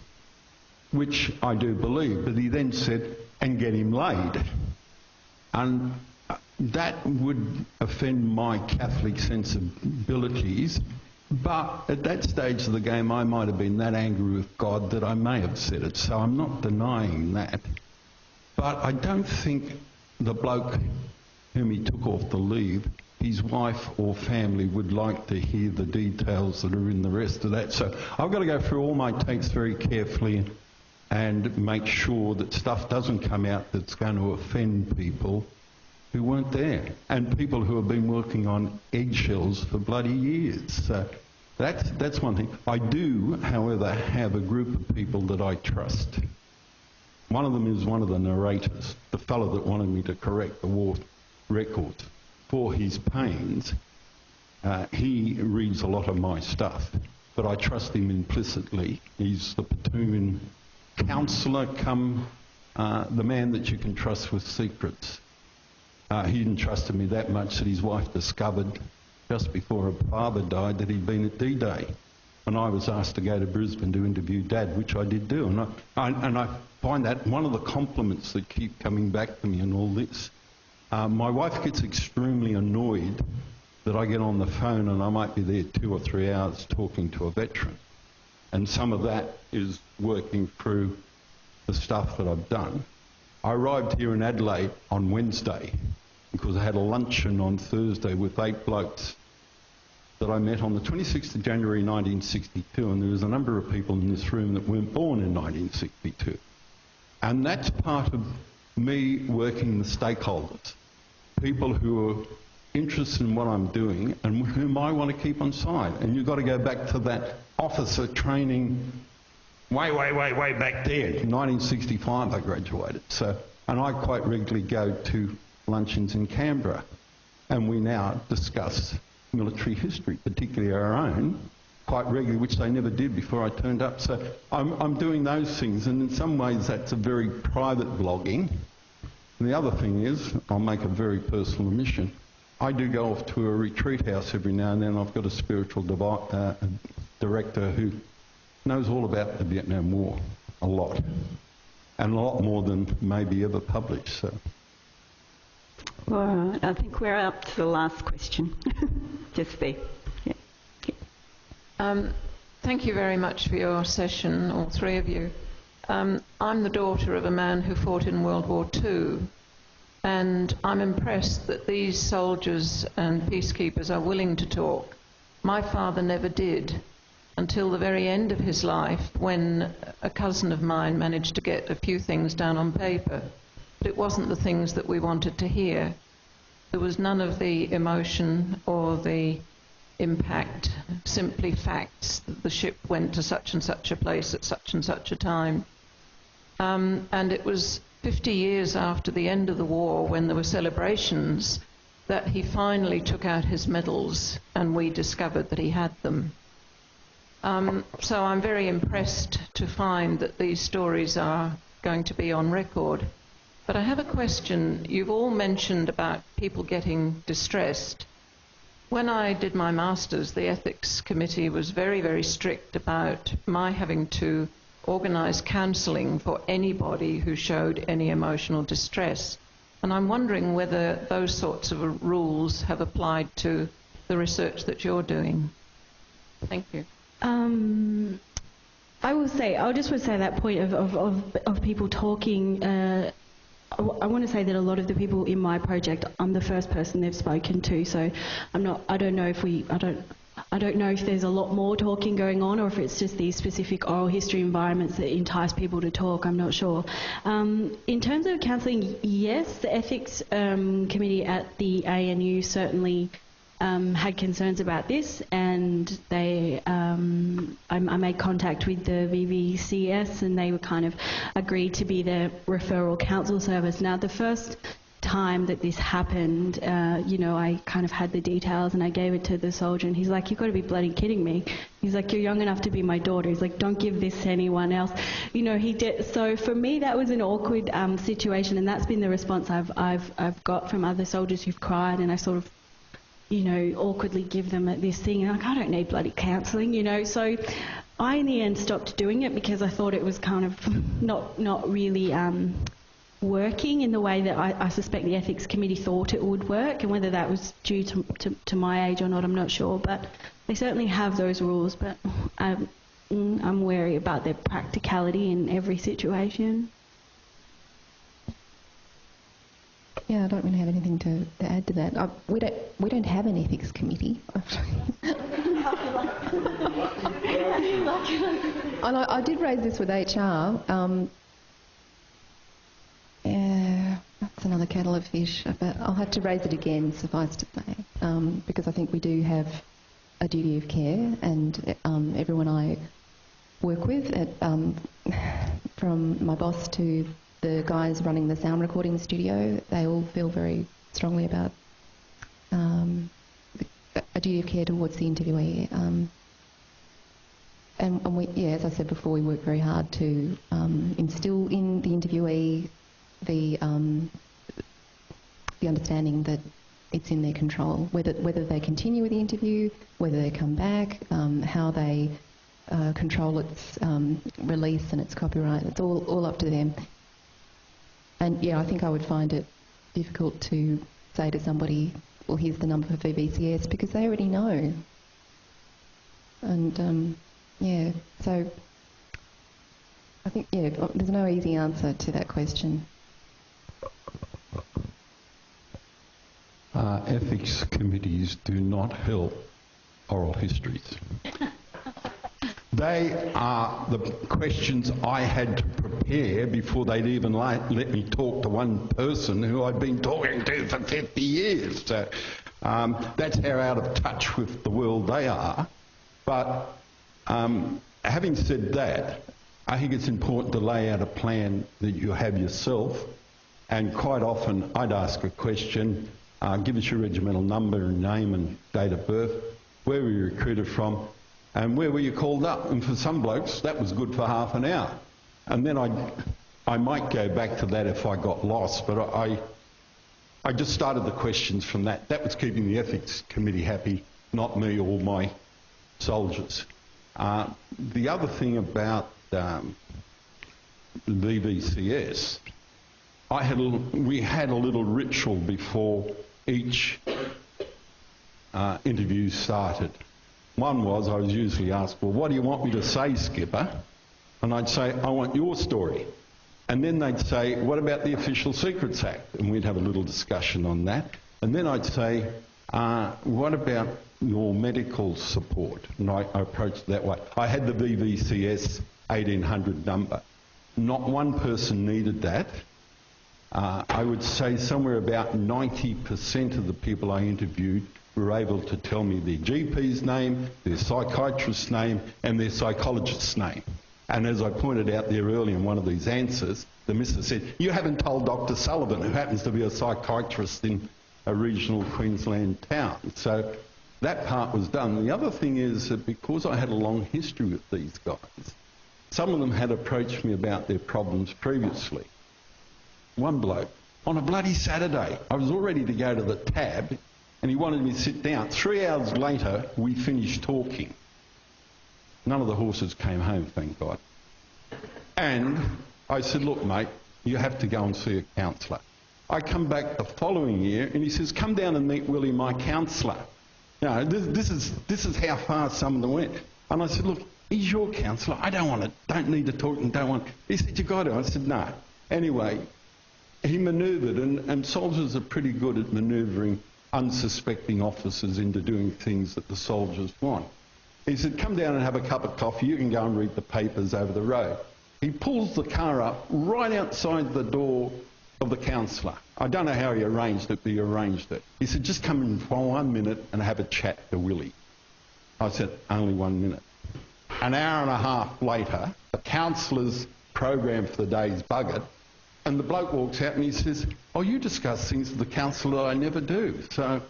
which I do believe, but he then said, and get him laid. And that would offend my Catholic sensibilities. But at that stage of the game, I might have been that angry with God that I may have said it. So I'm not denying that. But I don't think the bloke whom he took off the leave, his wife or family would like to hear the details that are in the rest of that. So I've got to go through all my tapes very carefully and make sure that stuff doesn't come out that's going to offend people who weren't there, and people who have been working on eggshells for bloody years. So that's one thing. I do, however, have a group of people that I trust. One of them is one of the narrators, the fellow that wanted me to correct the war records. For his pains, he reads a lot of my stuff, but I trust him implicitly. He's the platoon counsellor the man that you can trust with secrets. He didn't trust me that much that his wife discovered just before her father died that he'd been at D-Day. And I was asked to go to Brisbane to interview Dad, which I did do. And I find that one of the compliments that keep coming back to me in all this. My wife gets extremely annoyed that I get on the phone and I might be there 2 or 3 hours talking to a veteran. And some of that is working through the stuff that I've done. I arrived here in Adelaide on Wednesday because I had a luncheon on Thursday with 8 blokes that I met on the 26th of January 1962, and there was a number of people in this room that weren't born in 1962. And that's part of me working with stakeholders, people who are interested in what I'm doing and whom I want to keep on side. And you've got to go back to that officer training way back there. In 1965 I graduated. And I quite regularly go to luncheons in Canberra, and we now discuss military history, particularly our own, quite regularly, which they never did before I turned up. So I'm doing those things, and in some ways that's a very private blogging. And the other thing is, I'll make a very personal admission, I do go off to a retreat house every now and then. I've got a spiritual director who knows all about the Vietnam War, a lot, and a lot more than maybe ever published. So. All right, I think we're up to the last question. Just there. Yeah. Thank you very much for your session, all three of you. I'm the daughter of a man who fought in World War II, and I'm impressed that these soldiers and peacekeepers are willing to talk. My father never did, until the very end of his life, when a cousin of mine managed to get a few things down on paper. But it wasn't the things that we wanted to hear. There was none of the emotion or the impact, simply facts that the ship went to such and such a place at such and such a time. And it was 50 years after the end of the war, when there were celebrations, that he finally took out his medals and we discovered that he had them. So I'm very impressed to find that these stories are going to be on record. But I have a question. You've all mentioned about people getting distressed. When I did my Masters, the Ethics Committee was very, very strict about my having to organise counselling for anybody who showed any emotional distress. And I'm wondering whether those sorts of rules have applied to the research that you're doing. Thank you. I just would say that point of people talking. I want to say that a lot of the people in my project, I'm the first person they've spoken to, so I don't know if there's a lot more talking going on, or if it's just these specific oral history environments that entice people to talk. I'm not sure. In terms of counselling, yes, the ethics committee at the ANU certainly had concerns about this, and they, I made contact with the VVCS, and they were kind of agreed to be the referral counsel service. Now, the first time that this happened, I kind of had the details and I gave it to the soldier, and he's like, "You've got to be bloody kidding me." He's like, "You're young enough to be my daughter." He's like, "Don't give this to anyone else." He did. So for me, that was an awkward situation, and that's been the response I've got from other soldiers who've cried, and I sort of awkwardly give them this thing, and I don't need bloody counselling, So I, in the end, stopped doing it because I thought it was kind of not really working in the way that I suspect the ethics committee thought it would work, and whether that was due to my age or not, I'm not sure. But they certainly have those rules, but I'm wary about their practicality in every situation. Yeah, I don't really have anything to add to that. We don't have an ethics committee. And I did raise this with HR. That's another kettle of fish, but I'll have to raise it again, suffice to say, because I think we do have a duty of care, and everyone I work with, from my boss to the guys running the sound recording studio, they all feel very strongly about a duty of care towards the interviewee. And we, as I said before, we work very hard to instill in the interviewee the understanding that it's in their control, whether they continue with the interview, whether they come back, how they control its release and its copyright. It's all up to them. And I think I would find it difficult to say to somebody, well, here's the number for VBCS, because they already know. And so I think, there's no easy answer to that question. Ethics committees do not help oral histories. They are the questions I had to prepare before they'd even let me talk to one person who I'd been talking to for 50 years. So that's how out of touch with the world they are. But having said that, I think it's important to lay out a plan that you have yourself. And quite often I'd ask a question, give us your regimental number and name and date of birth, where were you recruited from, and where were you called up? And for some blokes, that was good for half an hour. And then I might go back to that if I got lost, but I just started the questions from that. That was keeping the ethics committee happy, not me or my soldiers. The other thing about the VVCS, we had a little ritual before each interview started. One was, I was usually asked, well, what do you want me to say, Skipper? And I'd say, I want your story. And then they'd say, what about the Official Secrets Act? And we'd have a little discussion on that. And then I'd say, what about your medical support? And I approached it that way. I had the VVCS 1800 number. Not one person needed that. I would say somewhere about 90% of the people I interviewed were able to tell me their GP's name, their psychiatrist's name, and their psychologist's name. And as I pointed out there earlier in one of these answers, the missus said, you haven't told Dr. Sullivan, who happens to be a psychiatrist in a regional Queensland town. So that part was done. The other thing is that because I had a long history with these guys, some of them had approached me about their problems previously. One bloke, on a bloody Saturday, I was all ready to go to the tab and he wanted me to sit down. 3 hours later, we finished talking. None of the horses came home, thank God. And I said, look, mate, you have to go and see a counsellor. I come back the following year and he says, come down and meet Willie, my counsellor. You know, this is how far some of them went. And I said, look, he's your counsellor. I don't need to talk and don't want. He said, you got to. I said, no. Anyway, he manoeuvred, and soldiers are pretty good at manoeuvring unsuspecting officers into doing things that the soldiers want. He said, come down and have a cup of coffee. You can go and read the papers over the road. He pulls the car up right outside the door of the counsellor. I don't know how he arranged it, but he arranged it. He said, just come in for 1 minute and have a chat to Willie. I said, only 1 minute. An hour and a half later, the counsellor's program for the day is buggered, and the bloke walks out and he says, oh, you discuss things with the counsellor I never do. So,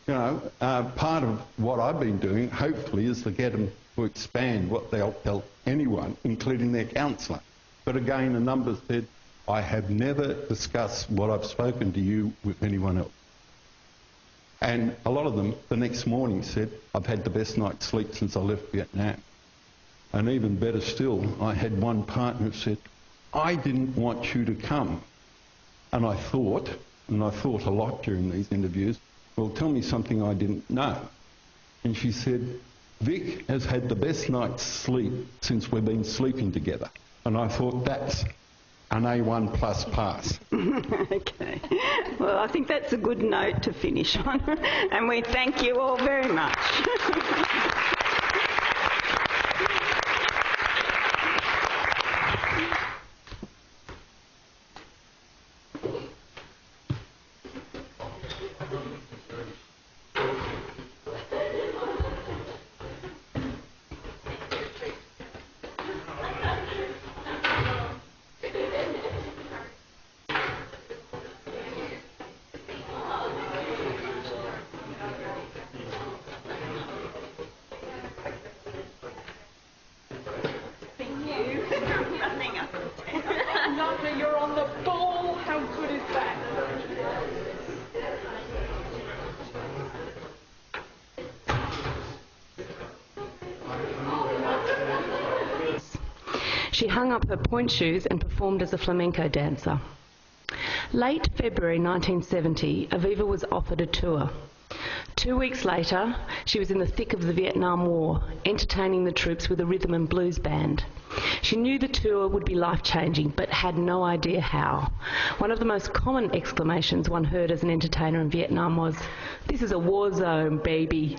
you know, part of what I've been doing, hopefully, is to get them to expand what they'll tell anyone, including their counsellor. But again, the numbers said, I have never discussed what I've spoken to you with anyone else. And a lot of them, the next morning, said, I've had the best night's sleep since I left Vietnam. And even better still, I had one partner who said, I didn't want you to come. And I thought a lot during these interviews, well, tell me something I didn't know. And she said, Vic has had the best night's sleep since we've been sleeping together. And I thought, that's an A1 plus pass. Okay. Well, I think that's a good note to finish on. And we thank you all very much. You're on the ball. How good is that? She hung up her pointe shoes and performed as a flamenco dancer. Late February 1970, Aviva was offered a tour. 2 weeks later, she was in the thick of the Vietnam War, entertaining the troops with a rhythm and blues band. She knew the tour would be life-changing, but had no idea how. One of the most common exclamations one heard as an entertainer in Vietnam was, "This is a war zone, baby."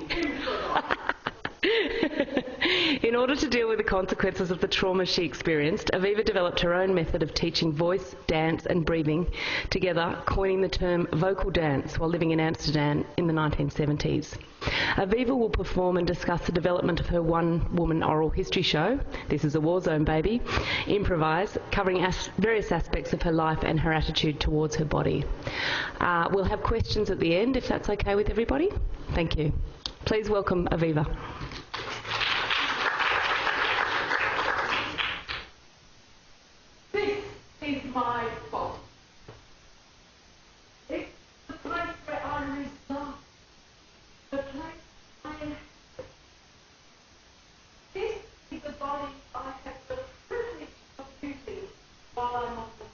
In order to deal with the consequences of the trauma she experienced, Aviva developed her own method of teaching voice, dance and breathing together, coining the term vocal dance while living in Amsterdam in the 1970s. Aviva will perform and discuss the development of her one-woman oral history show, This is a War Zone Baby, Improvise, covering various aspects of her life and her attitude towards her body. We'll have questions at the end, if that's okay with everybody. Thank you. Please welcome Aviva. This is my fault. It's the place where I reside. The place I am. This is the body I have the privilege of using while I'm on the.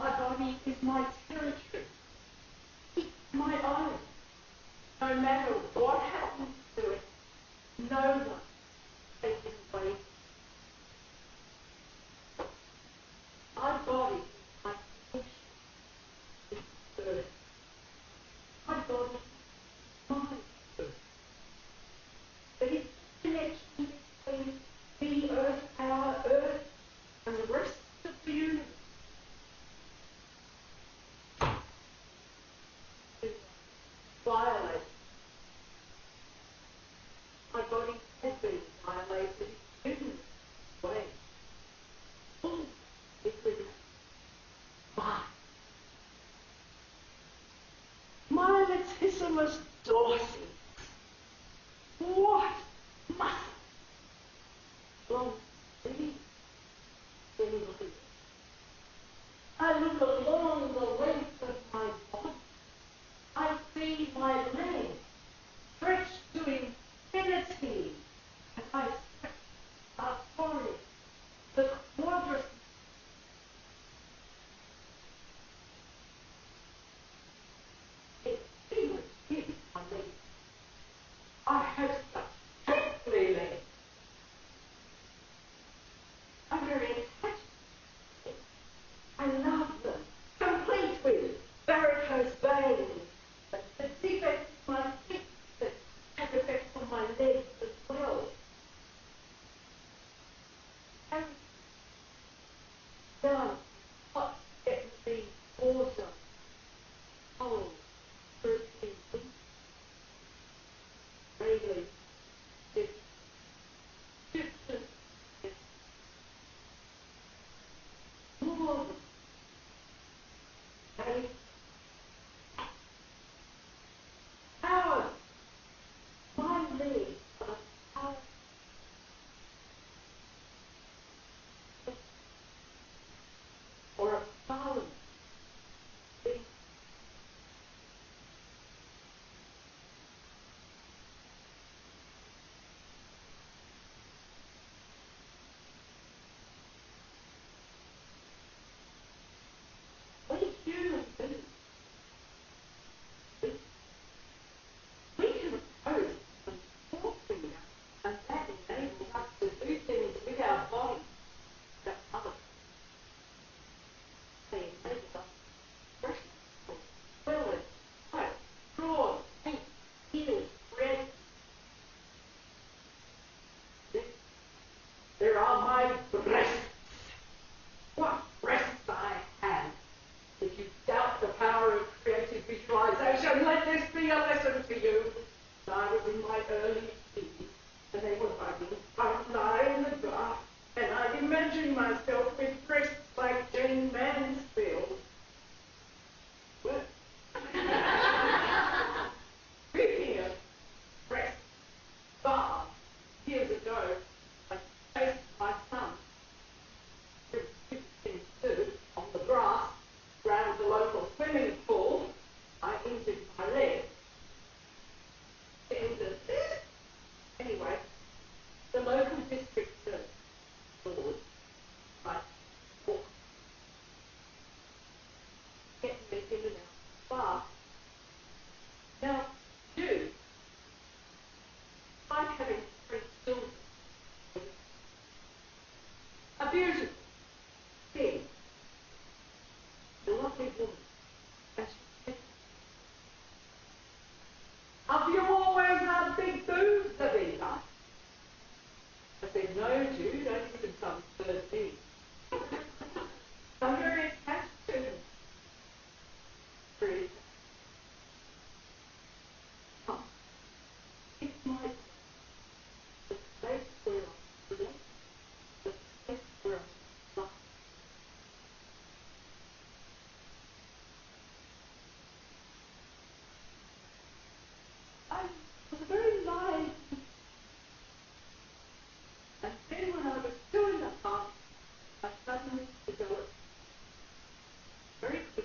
My body is my territory. It's my own. No matter what happens to it, no one takes it away. My body, my function, is earth. My body, my earth. There is a connection between the earth, our earth, and the rest of the universe. Violated. My body has been violated in numerous ways. All because why? My latissimus daughter horses. What muscle? Long sleeve. Then look at it. I look along the length of my body. I see my legs stretched to infinity as I stretch our forehead, the quadricep. I have such shapely legs. I'm very attached. I love them, complete with varicose veins. The defects in my feet that have effects on my legs as well. And now, hot, getting water, cold, routine, really, it's different. More than power. My legs are power. Or a balance. We human beings, we can oppose and talk things, and that enables us to do things with our body that others they enable us to express well as tight, broad, pink, heels, red. There are my breasts. What breasts I have! If you doubt the power of creative visualization, let this be a lesson to you. I was in my early teens, and they were bugging. I would lie in the dark, and I'd imagine myself with breasts like Jane Mansfield. Well, speaking of breasts, years ago, I faced my son. On the grass around the local swimming pool, I injured my leg. Anyway, the local district board, right, get me in and out of the bath. Now, I'm having 3 children. A beautiful thing. A lovely woman. And she said, have you always had big boobs, Avita? I said, no, Jude, only since I'm 13. I'm very attached to them. Very attached. Oh, it's my the place where I live, the place where I love. I was very light. And then when I was 2.5, I suddenly developed very quickly.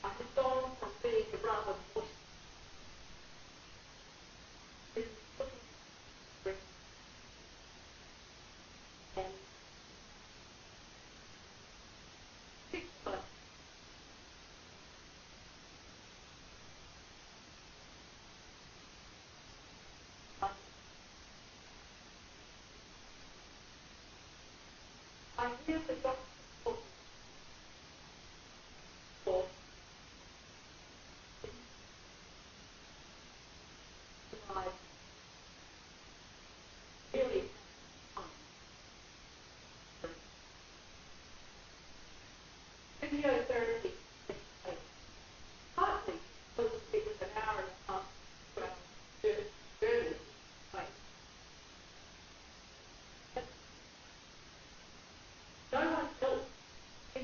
I had gone from being a rather moist and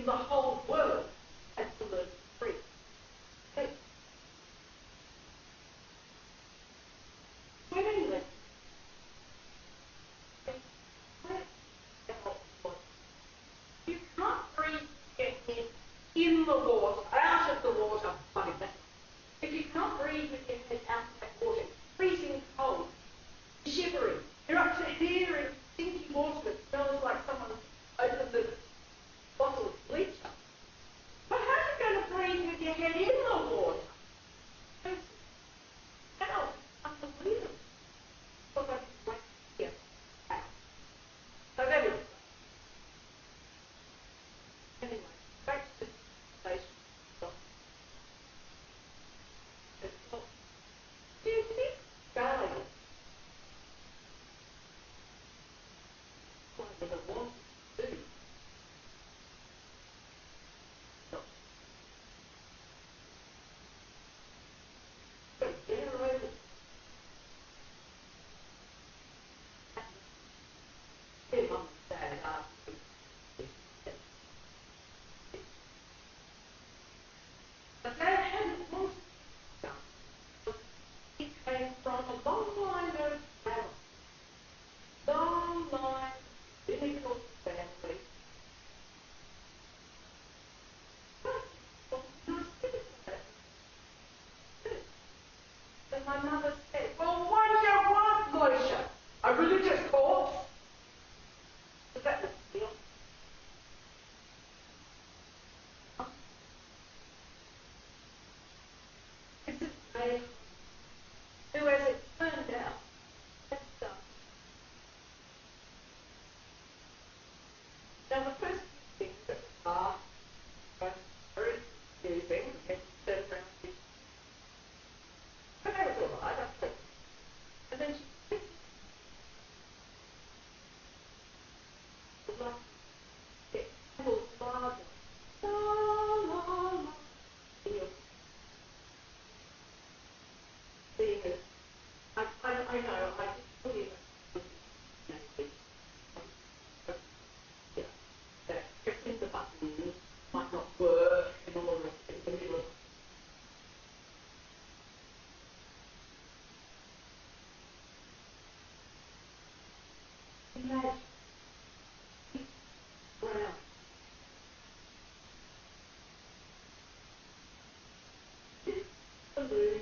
the whole world had to learn to breathe. Okay. Swimming lessons. You can't breathe your head in the water, out of the water, like that. If you can't breathe with your head out of that water, it's freezing cold, shivering. You're up to here in stinky water that smells like someone opened the bottle of bleach up. But how are you going to breathe with your head in the water? How? Unbelievable. What about this way here? How? So there we go. Anyway, back to the station. Do you think Australia what they want to do? But that hadn't wanted to come. It came from a long line of travel. Long line of difficult families. And my mother said, well, what do you want, Moisha? A religious corpse? But that was the opposite. This is May, who, as it turned out, had done. Now, the first thing that are very confusing, and turned around to but that was all right, I thought. And then she like it was father. La la la. Seeing it. I know, I just put it that pressing the buttons might not work and all the rest of it in the middle of imagine brown. This balloon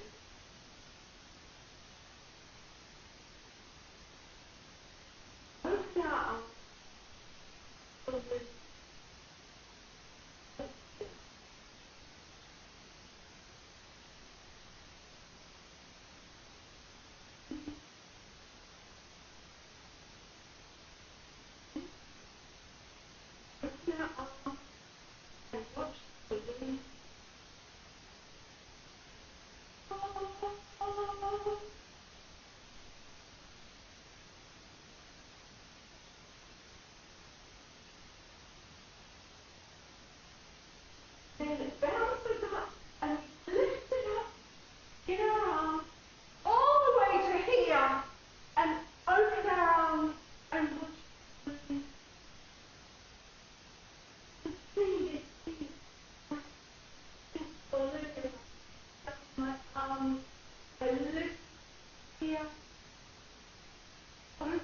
open our arms, balloon. Open our arms and watch the balloon. Then it bounces up and lifts it up in our arms all the way to here and open our arms and watch the balloon. And see this balloon up my arms and lift here, open my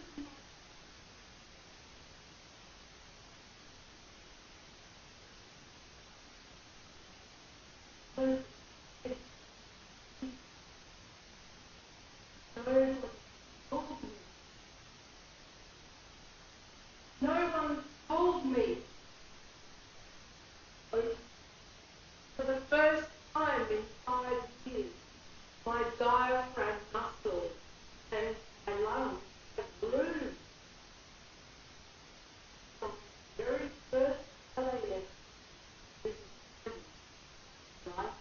arms. No one told me. For the first time in 5 years, my diaphragm muscles and my lungs have bloomed. From the very first LAS, this is right?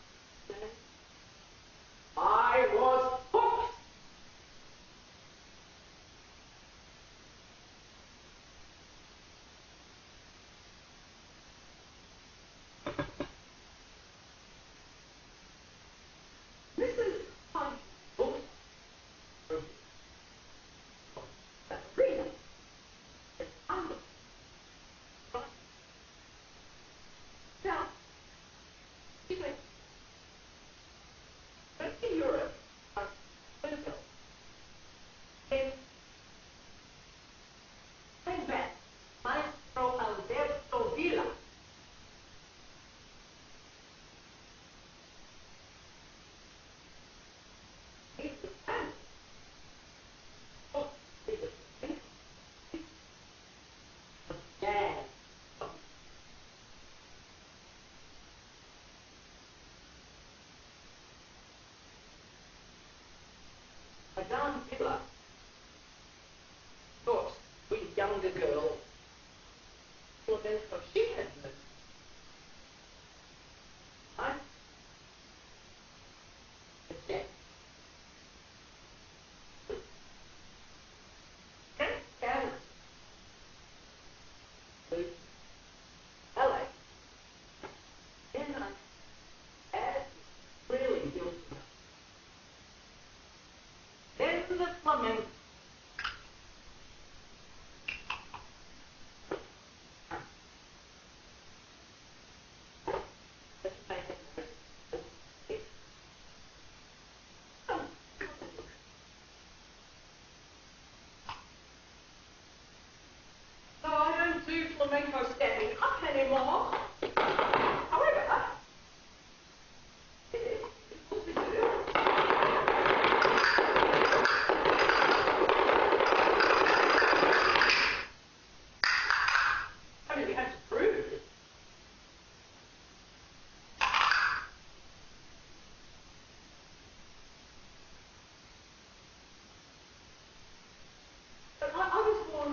young villa, thought we younger girl, flamenco, she had no. I object. Can't LA. Then I add really guilty. Then the flamenco. So I don't do flamenco standing up anymore. However, it is difficult to do. I mean, we have to prove it. But I was born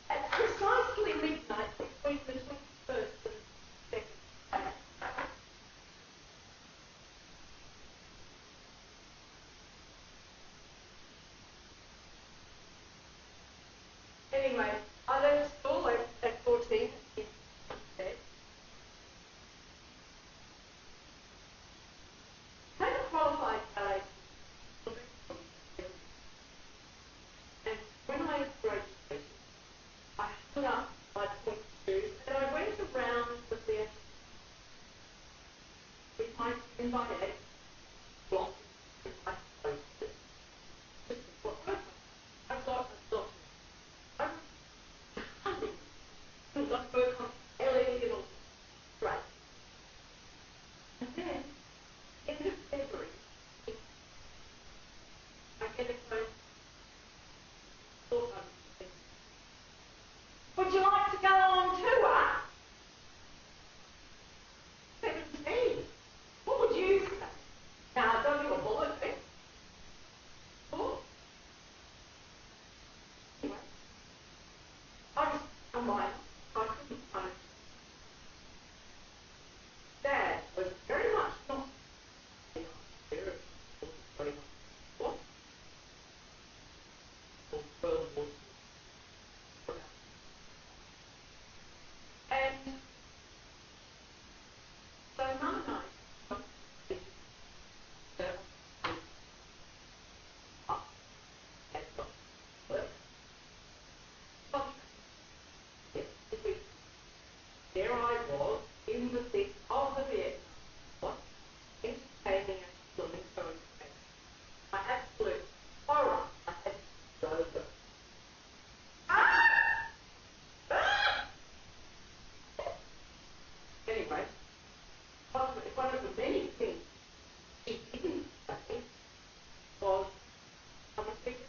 at precisely midnight between the 21st and 2nd. Anyway, I left school at 14 in bed. Had a qualified ballet. And when I graduated, I put up my point shoes and I went around the theatre with my 10x8 block with my posters. Just what I've got a lot. I've got to work on Ellie and all. Great. And then, end of February, I get a phone. Would you like to go on tour? 17. What would you say? Now, don't give a bullet, eh? Oh. Anyway, I was a minor. I couldn't punish. Dad was very much not very much what? World War II. And so Mum and I there I was in the thick of the Vietnam War, entertaining and flamenco. My absolute horror, I had to go over. Anyway, one of the many things she didn't say was, I was thinking,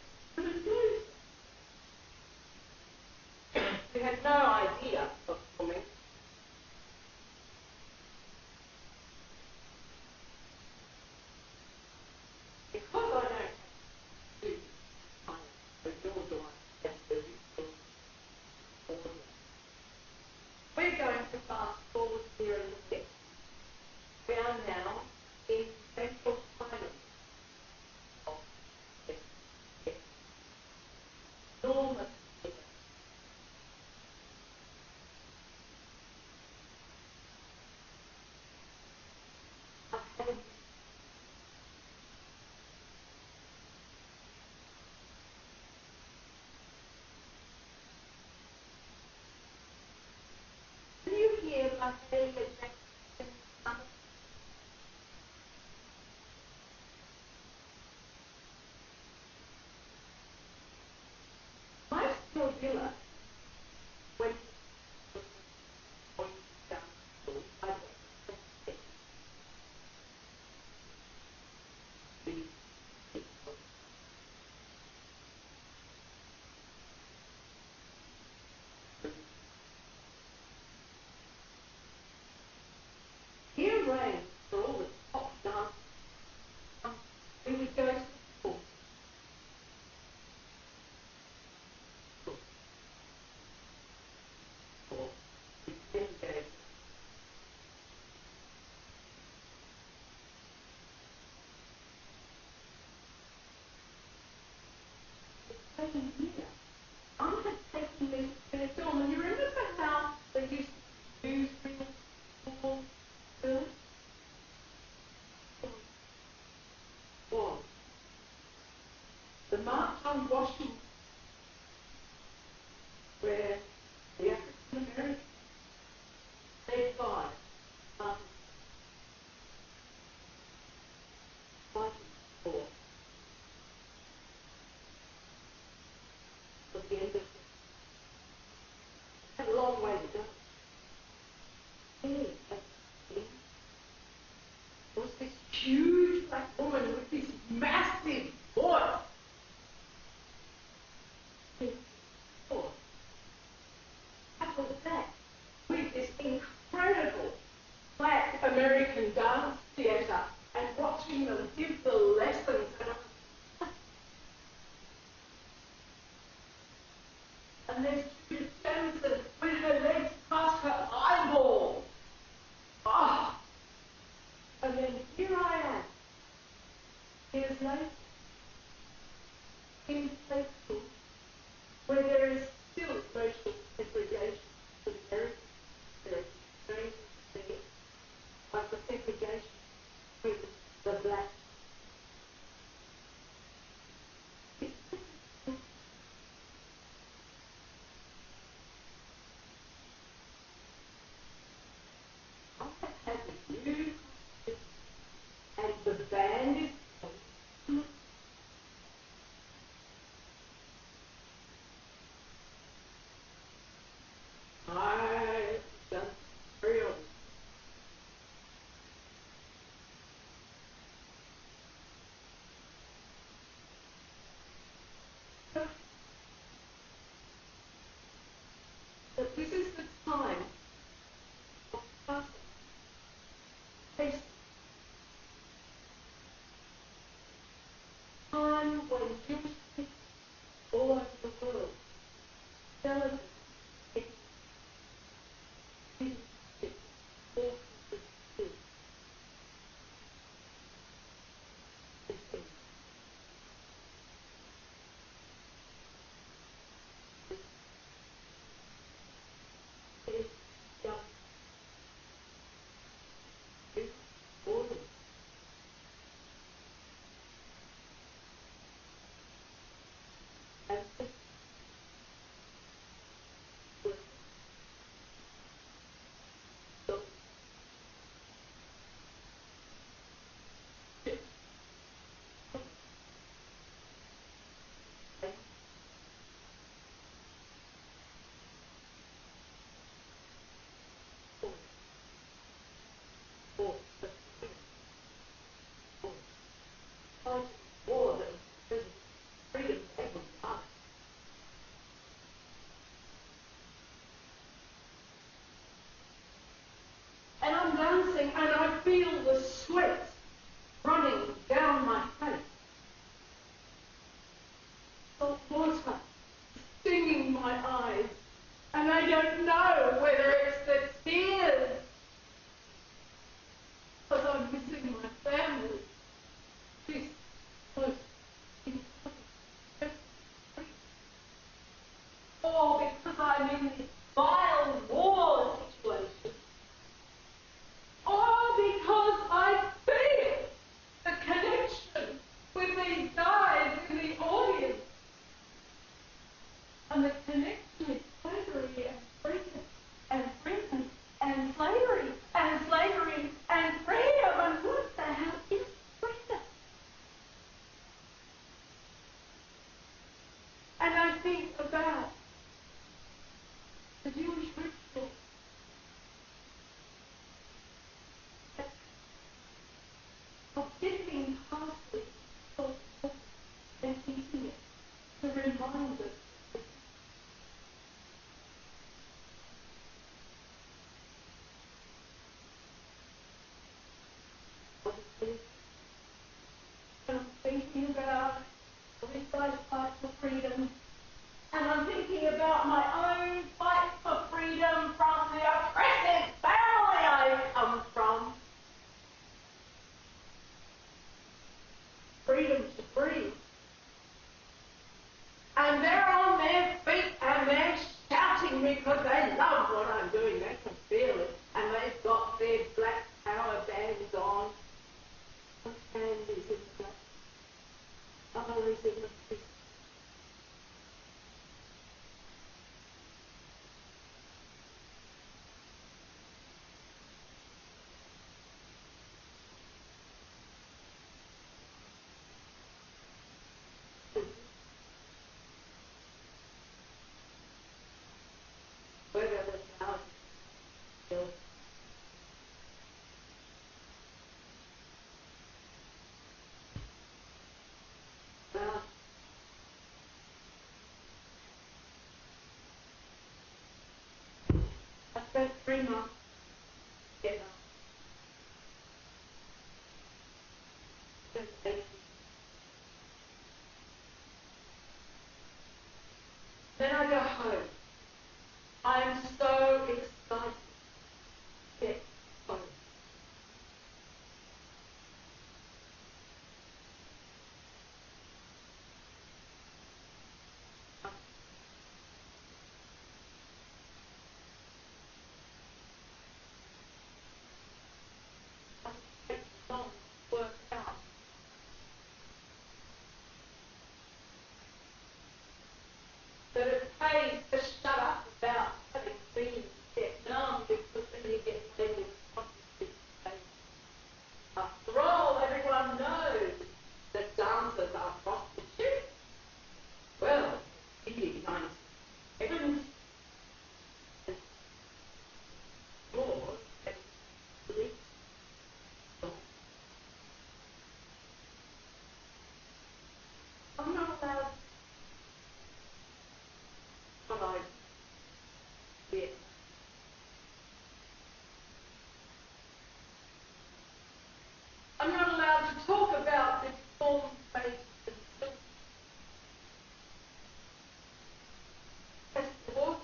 she had no idea of swimming. Because I don't do we're going to fast forward here in the mix. We are now in central China. Enormous. Do you hear my favorite Jackson? My school villa went down school. I went here reigns for all the top dancers Washington, where the African Americans, they died fighting for the end of it. Had a long way to go. There was this huge black woman with this massive voice. Couple that with this incredible black American dance theatre and watching them give the lessons. And there's Judith Jamison with her legs past her eyeball. Ah! And then here I am, years later, in places where there is still racial segregation for the Americans. There is strange things like the segregation with the black. I have had the new and the band is I've done very old. But this is the time of passing. Time when Jewish people all over the world celebrate and I'm dancing and I feel the sweat running down my face. Salt water stinging my eyes, and I don't know whether it's the tears because I'm missing my family. This was or because I'm in this vile war situation, or because I feel the connection with these guys in the audience, and the connection with slavery and freedom and freedom and slavery and slavery and freedom, and what the hell is freedom? And I think about the Jewish ritual of dipping parsley and eating it to remind us. I'm thinking about this guy's fight for freedom, and I'm thinking about my own fight for freedom from the oppressive family I come from. Freedom to breathe. And they're on their feet and they're shouting because they love what I'm doing. They can feel it. And they've got their black power bands on. One hand is in the black, other is in the fist. where there was housing built. Well, I spent 3 months getting up. Then I go home. I am so excited to get home. It takes long to work out. But it pays to shut up about having been get numb because then you get labelled prostitute. After all, everyone knows that dancers are prostitutes. Well, really nice evidence and laws that lead. I'm not allowed what I did. I'm not allowed to talk about this form-based and as the water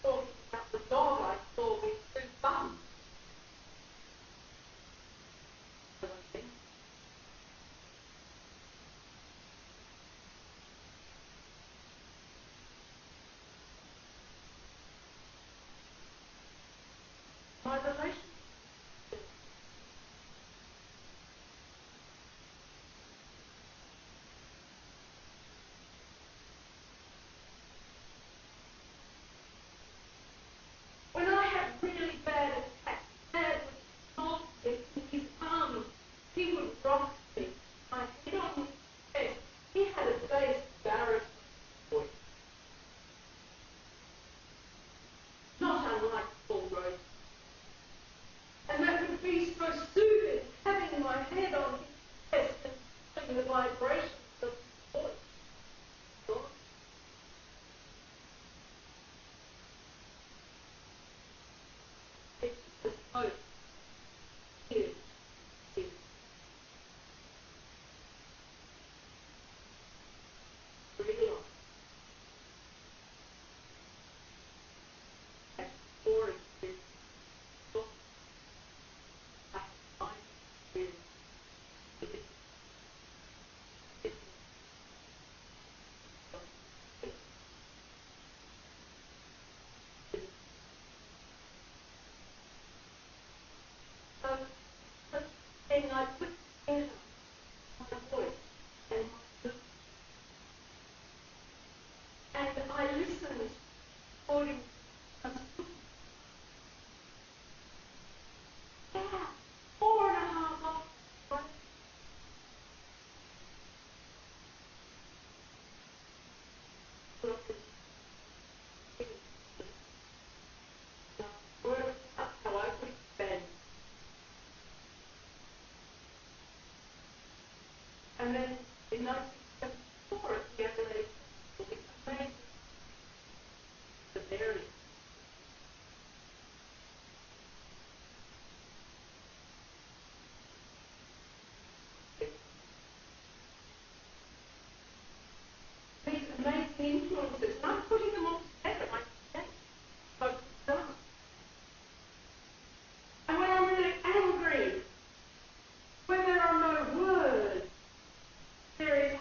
talking about the dog I saw with 2 thumbs. My relationship. When I had really bad attacks, Dad would hold me in his arms. He would rock me. My head on his chest. He had a bass baritone voice. Not unlike Paul Rose. And that would be so soothing, having my head on his chest and feeling the vibrations of his voice. It's the smoke. Here. Breathe on. And pouring this book. I find it. And I put together my voice and my look. And I listened according to yeah, 4.5 hours. Work out how I could spend. And then in 1974, at the other age, it's amazing. The various. These amazing influences, and I'm putting them all together, like focus on. And when I'm really angry, when there are no words, there is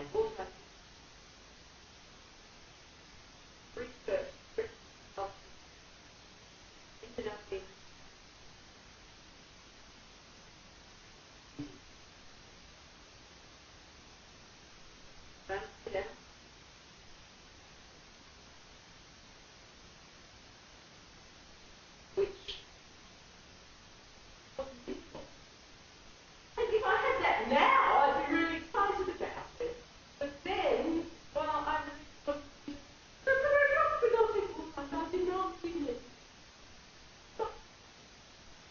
and also research ended up in which wasn't useful. And if I had that now, I'd be really excited about it. But then, well, I was I did not give it. But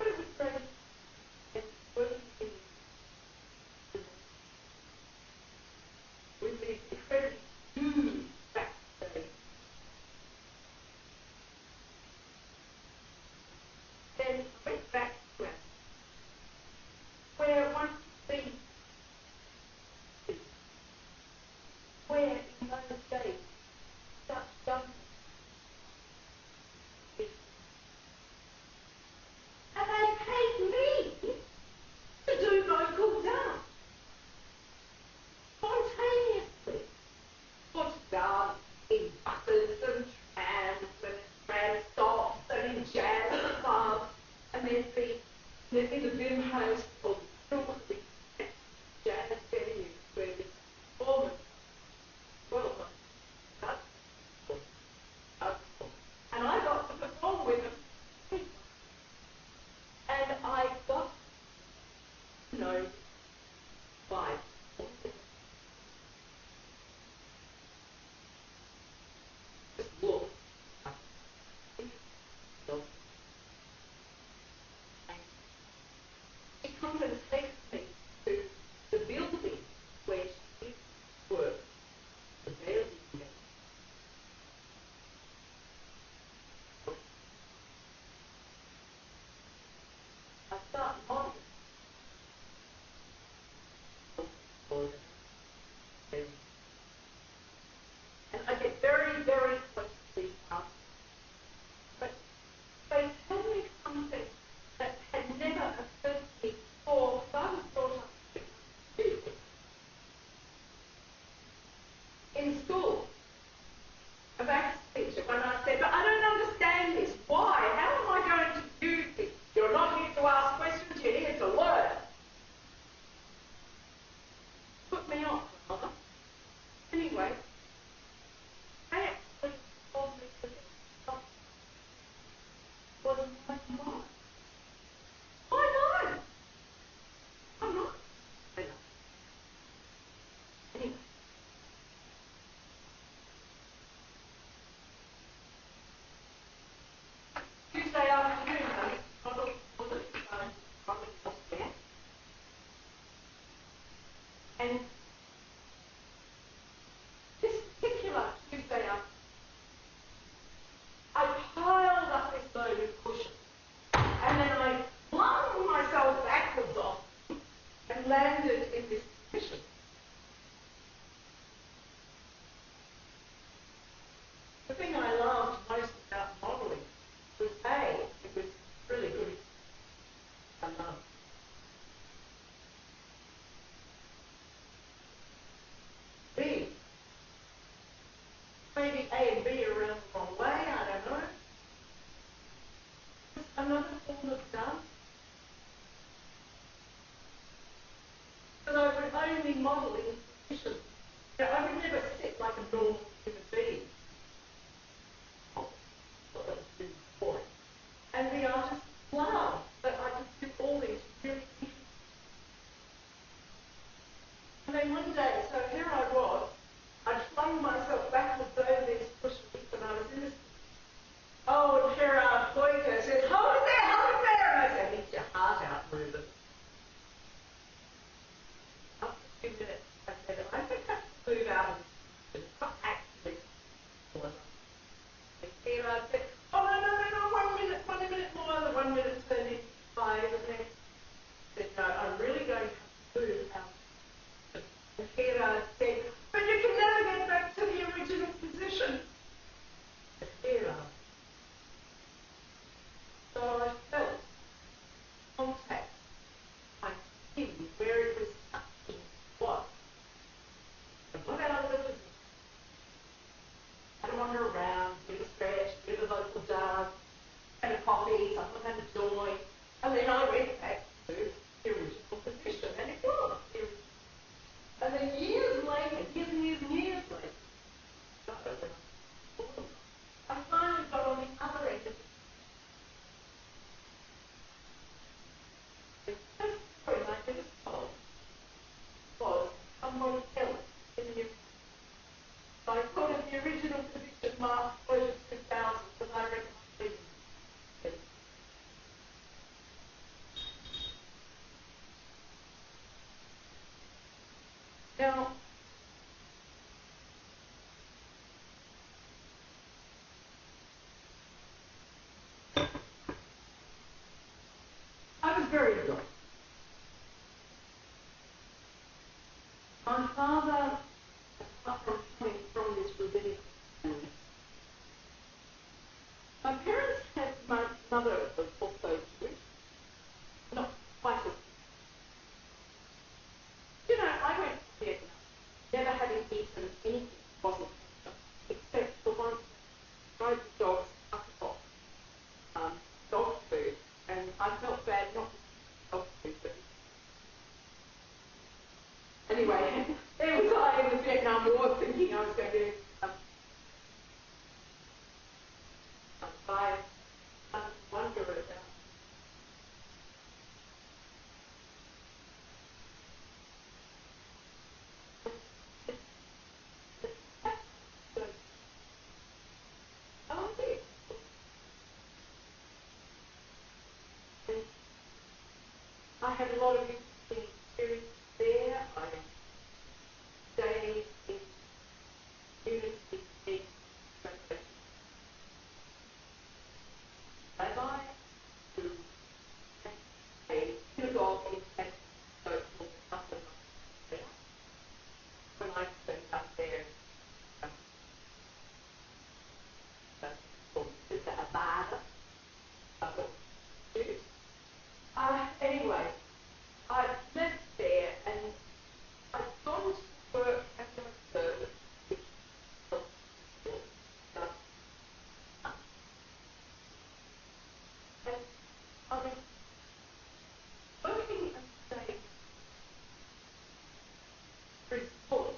it was great. And working with these incredibly huge backstage. Then I went back to it, where one could see where in those days such government is. And they paid me to do local dance spontaneously. Put dance in buses and trams and tram stops and in jazz clubs, and there'd be the Vim host or jazz venues where the performance, well, and I got to perform with them, and I got to know why. Just look. She comes and takes me to the building where she worked, the building. I start modeling. And I get very, very close to these artists. But they tell me something that had never occurred to me before, because I was brought up in school about teacher when I said, but I don't understand this. Why? How am I going to do this? You're not here to ask questions, you're here to learn. Put me off, rather. Anyway, they actually told me that this was my mind. Why not? I'm not. Anyway. Tuesday afternoon, and this particular Tuesday afternoon, I piled up this load of cushions, and then I flung myself backwards off and landed in this position. The thing I loved most about modelling was A, it was really good. I loved B, maybe A and B are around the wrong way, I don't know. It's another form of dance. But I would only model in positions. You know, I would never sit like a normal human being. And the artists loved that I could do all these really interesting. And then one day, so here I was, I flung myself backwards over these cushions, and I was in this. Oh, and Gerard Boyle said, hold it there, and I said, get your heart out, Ruben. After a few minutes, I said, I think I should move out of this. It's not actually full enough. And Gerard said, oh, no, 1 minute more, the 1 minute turned into 5, and then I said, no, I'm really going to move out. And Gerard said, but you can never get back to the original position. Gerard. So I felt contact, my skin, where it was touching what? The Now, I was very young. My father, apart from coming from this rabbinic family, my parents had my mother was also Jewish, not quite as. You know, I went to Vietnam, never having eaten anything that wasn't except for one rode the dogs up the box, dog food, and I felt bad not to dog food, but anyway, there was I in the Vietnam War thinking I was going to buy wonder about. I had a lot of interesting experience there. I stayed in university rabbi who had a synagogue in San Francisco called the Upper Mountain. When I turned up there, called Sister Abada. Anyway, I lived there and I'd gone to work after my service, which was and I was working and staying resort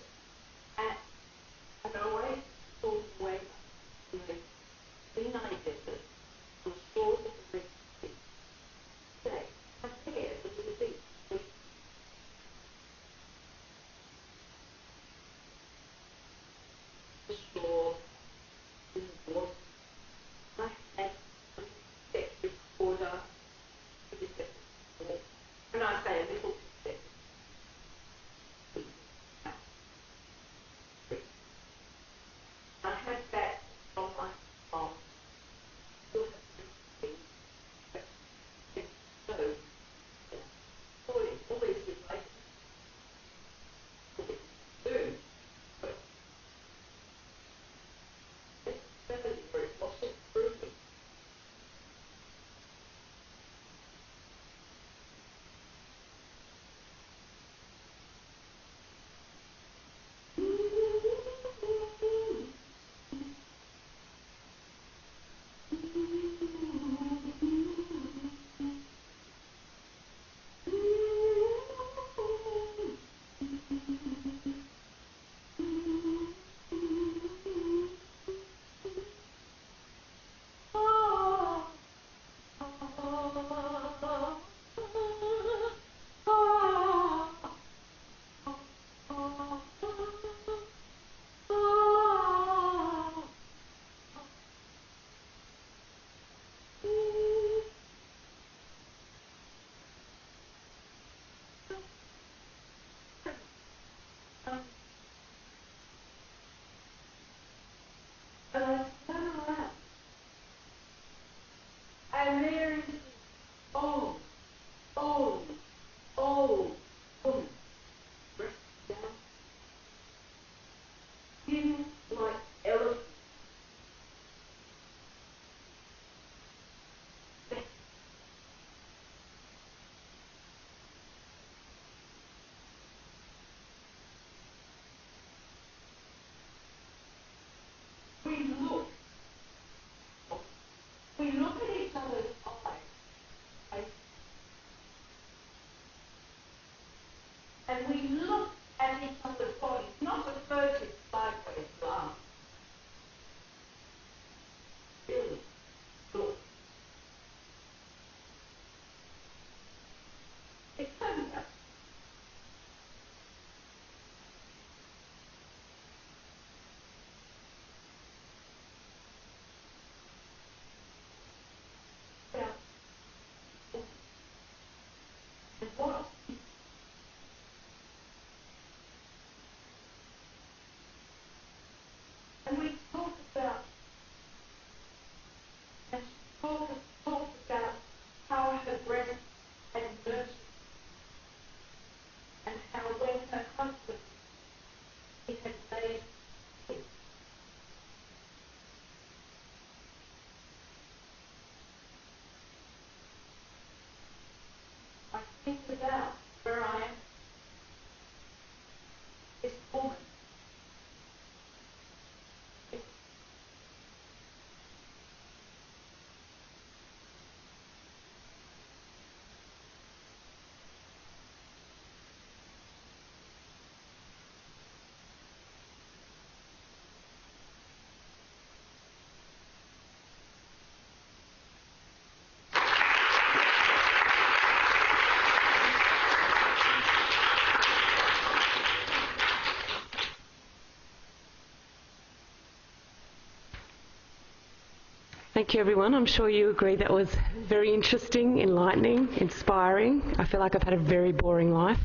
Thank you, everyone. I'm sure you agree that was very interesting, enlightening, inspiring. I feel like I've had a very boring life.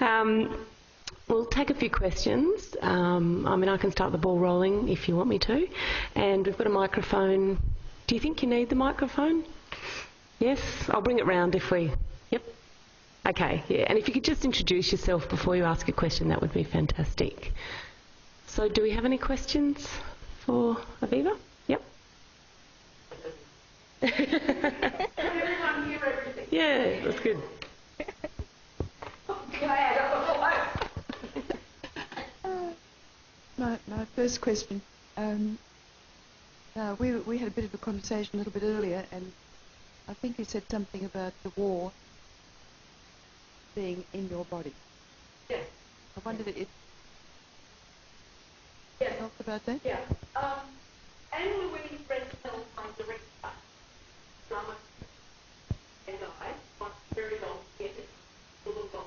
We'll take a few questions. I can start the ball rolling if you want me to. And we've got a microphone. Do you think you need the microphone? Yes? I'll bring it round if we... Yep. Okay, yeah. And if you could just introduce yourself before you ask a question, that would be fantastic. So do we have any questions for Aviva? Yep. Everyone hear everything? Yeah, that's good. My first question. We had a bit of a conversation a little bit earlier, and I think you said something about the war being in your body. Yes. I wondered if Yes. talk about that. Yeah. Anne Louise Redhill, my director, drama, and I, want very long to get it, a little long.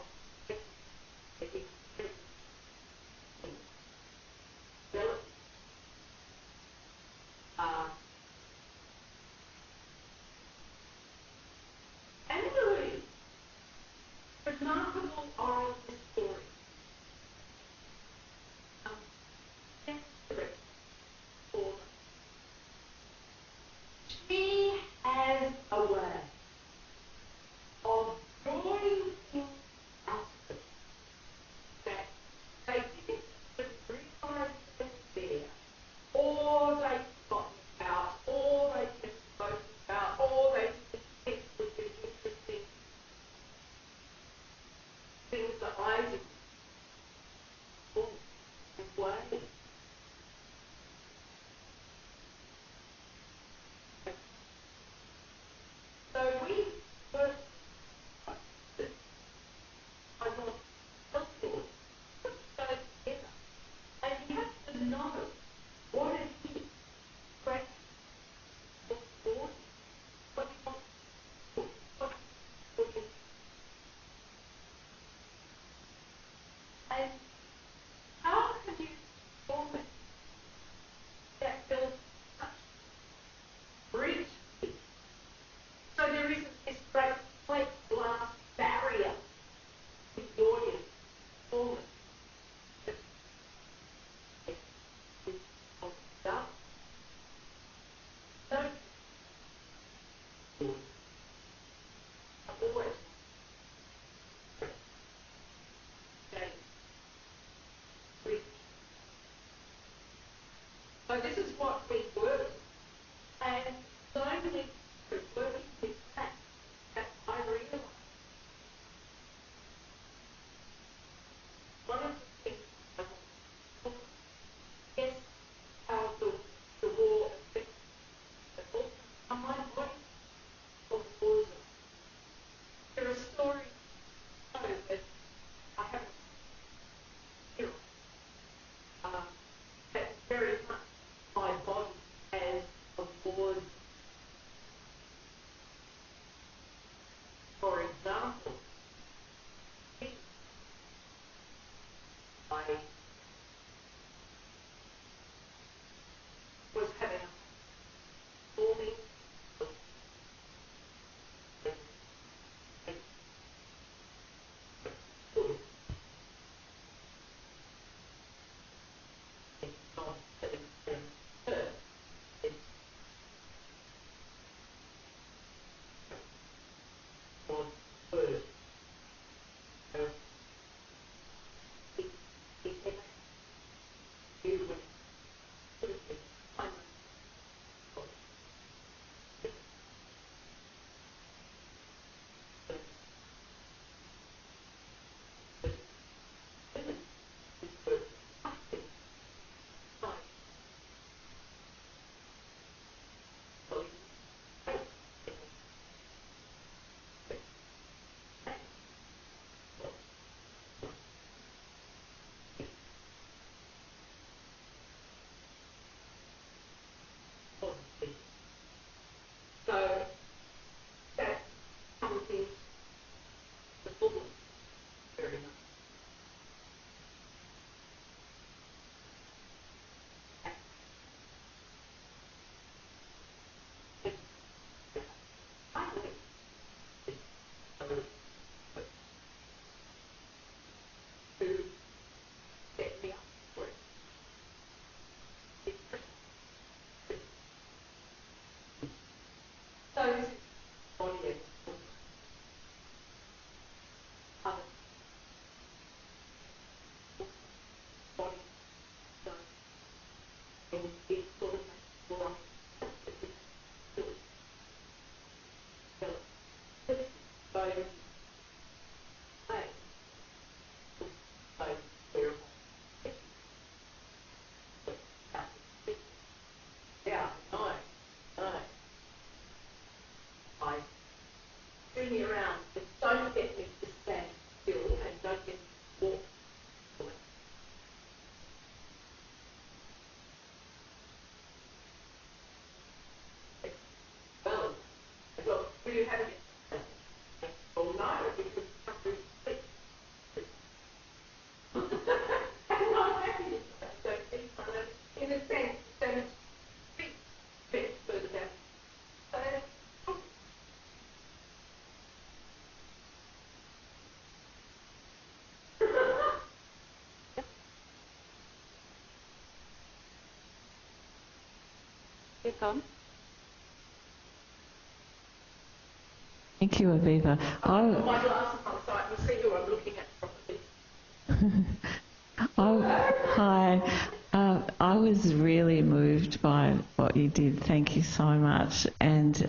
Anne Louise, remarkable oral historian. She has a way of drawing things out of it that they didn't realise they were there, or they forgot about, or they just spoke about, or they just think would be interesting things that I did. Way. So we were, I want helpful, put those together, and you have to know what it is, practice, what's for, what you want to do, what you and how can you form it that builds such bridge? So there isn't this great plexiglass barrier with the audience forming. No. Always. So this is what we work, and so many working with that I realised. One of the things I want to is how the war affects the book and my body of war. There are stories that I haven't heard. That's very much my body. it sort of makes more yeah, no. I turn me around, but don't get me to stand still and don't get me to walk. Well, will you have it? Well, no, because you can't really sleep. And I'm happy to don't think so. In a sense, so much bit further down. Thank you, Aviva. My glasses on sight, you see who I'm looking at properly. Hi. I was really moved by what you did. Thank you so much. And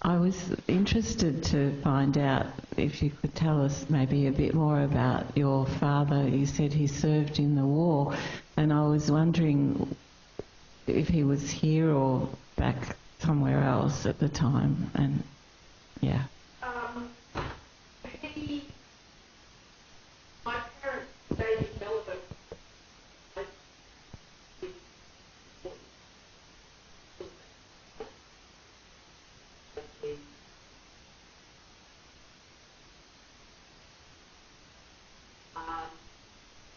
I was interested to find out if you could tell us maybe a bit more about your father. You said he served in the war, and I was wondering if he was here or back somewhere else at the time. And yeah. My parents stayed in Melbourne.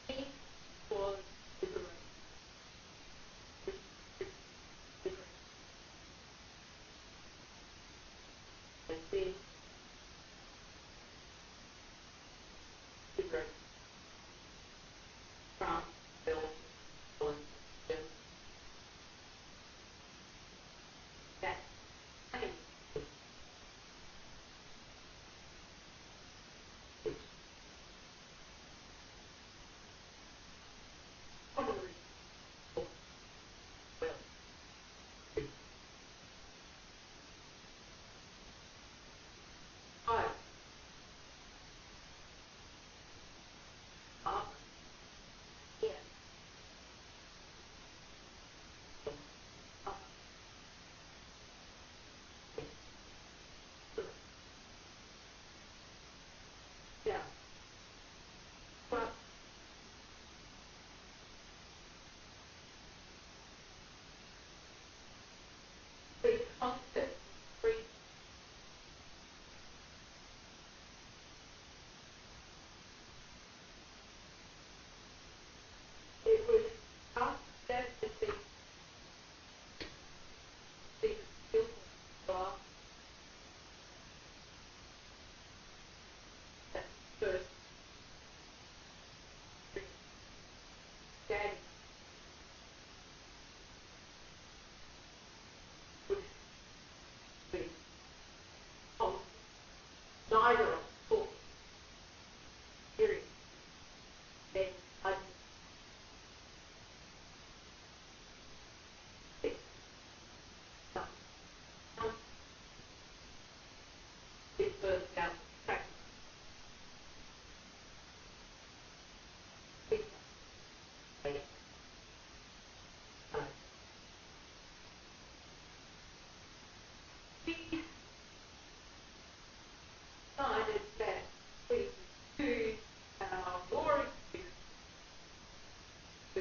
He was liberated. And then liberated from Belgium, Holland, Germany. That came probably well. Oh. Yeah. Yeah. But the concept of freedom it was us that the skill for that first game which we neither of us thought period. Then I think it burst out track. We decided that we would use our war experience to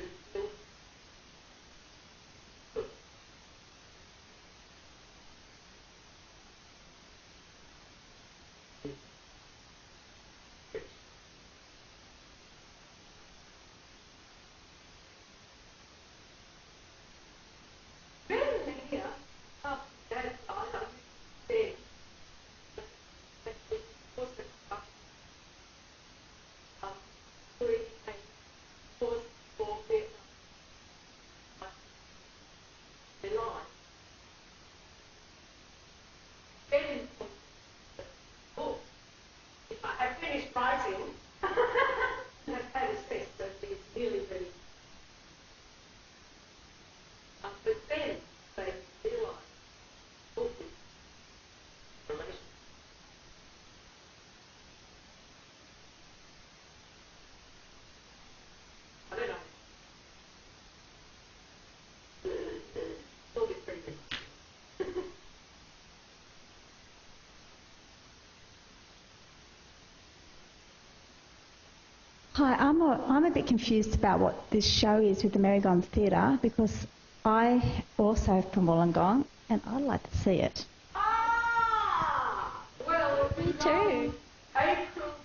build here up that side of the was the was for the line. Then, oh, if I have finished writing, and I've had a sense that it's nearly ready. Hi, I'm a bit confused about what this show is with the Merry-Gone Theatre, because I also from Wollongong and I'd like to see it. Well, me too. April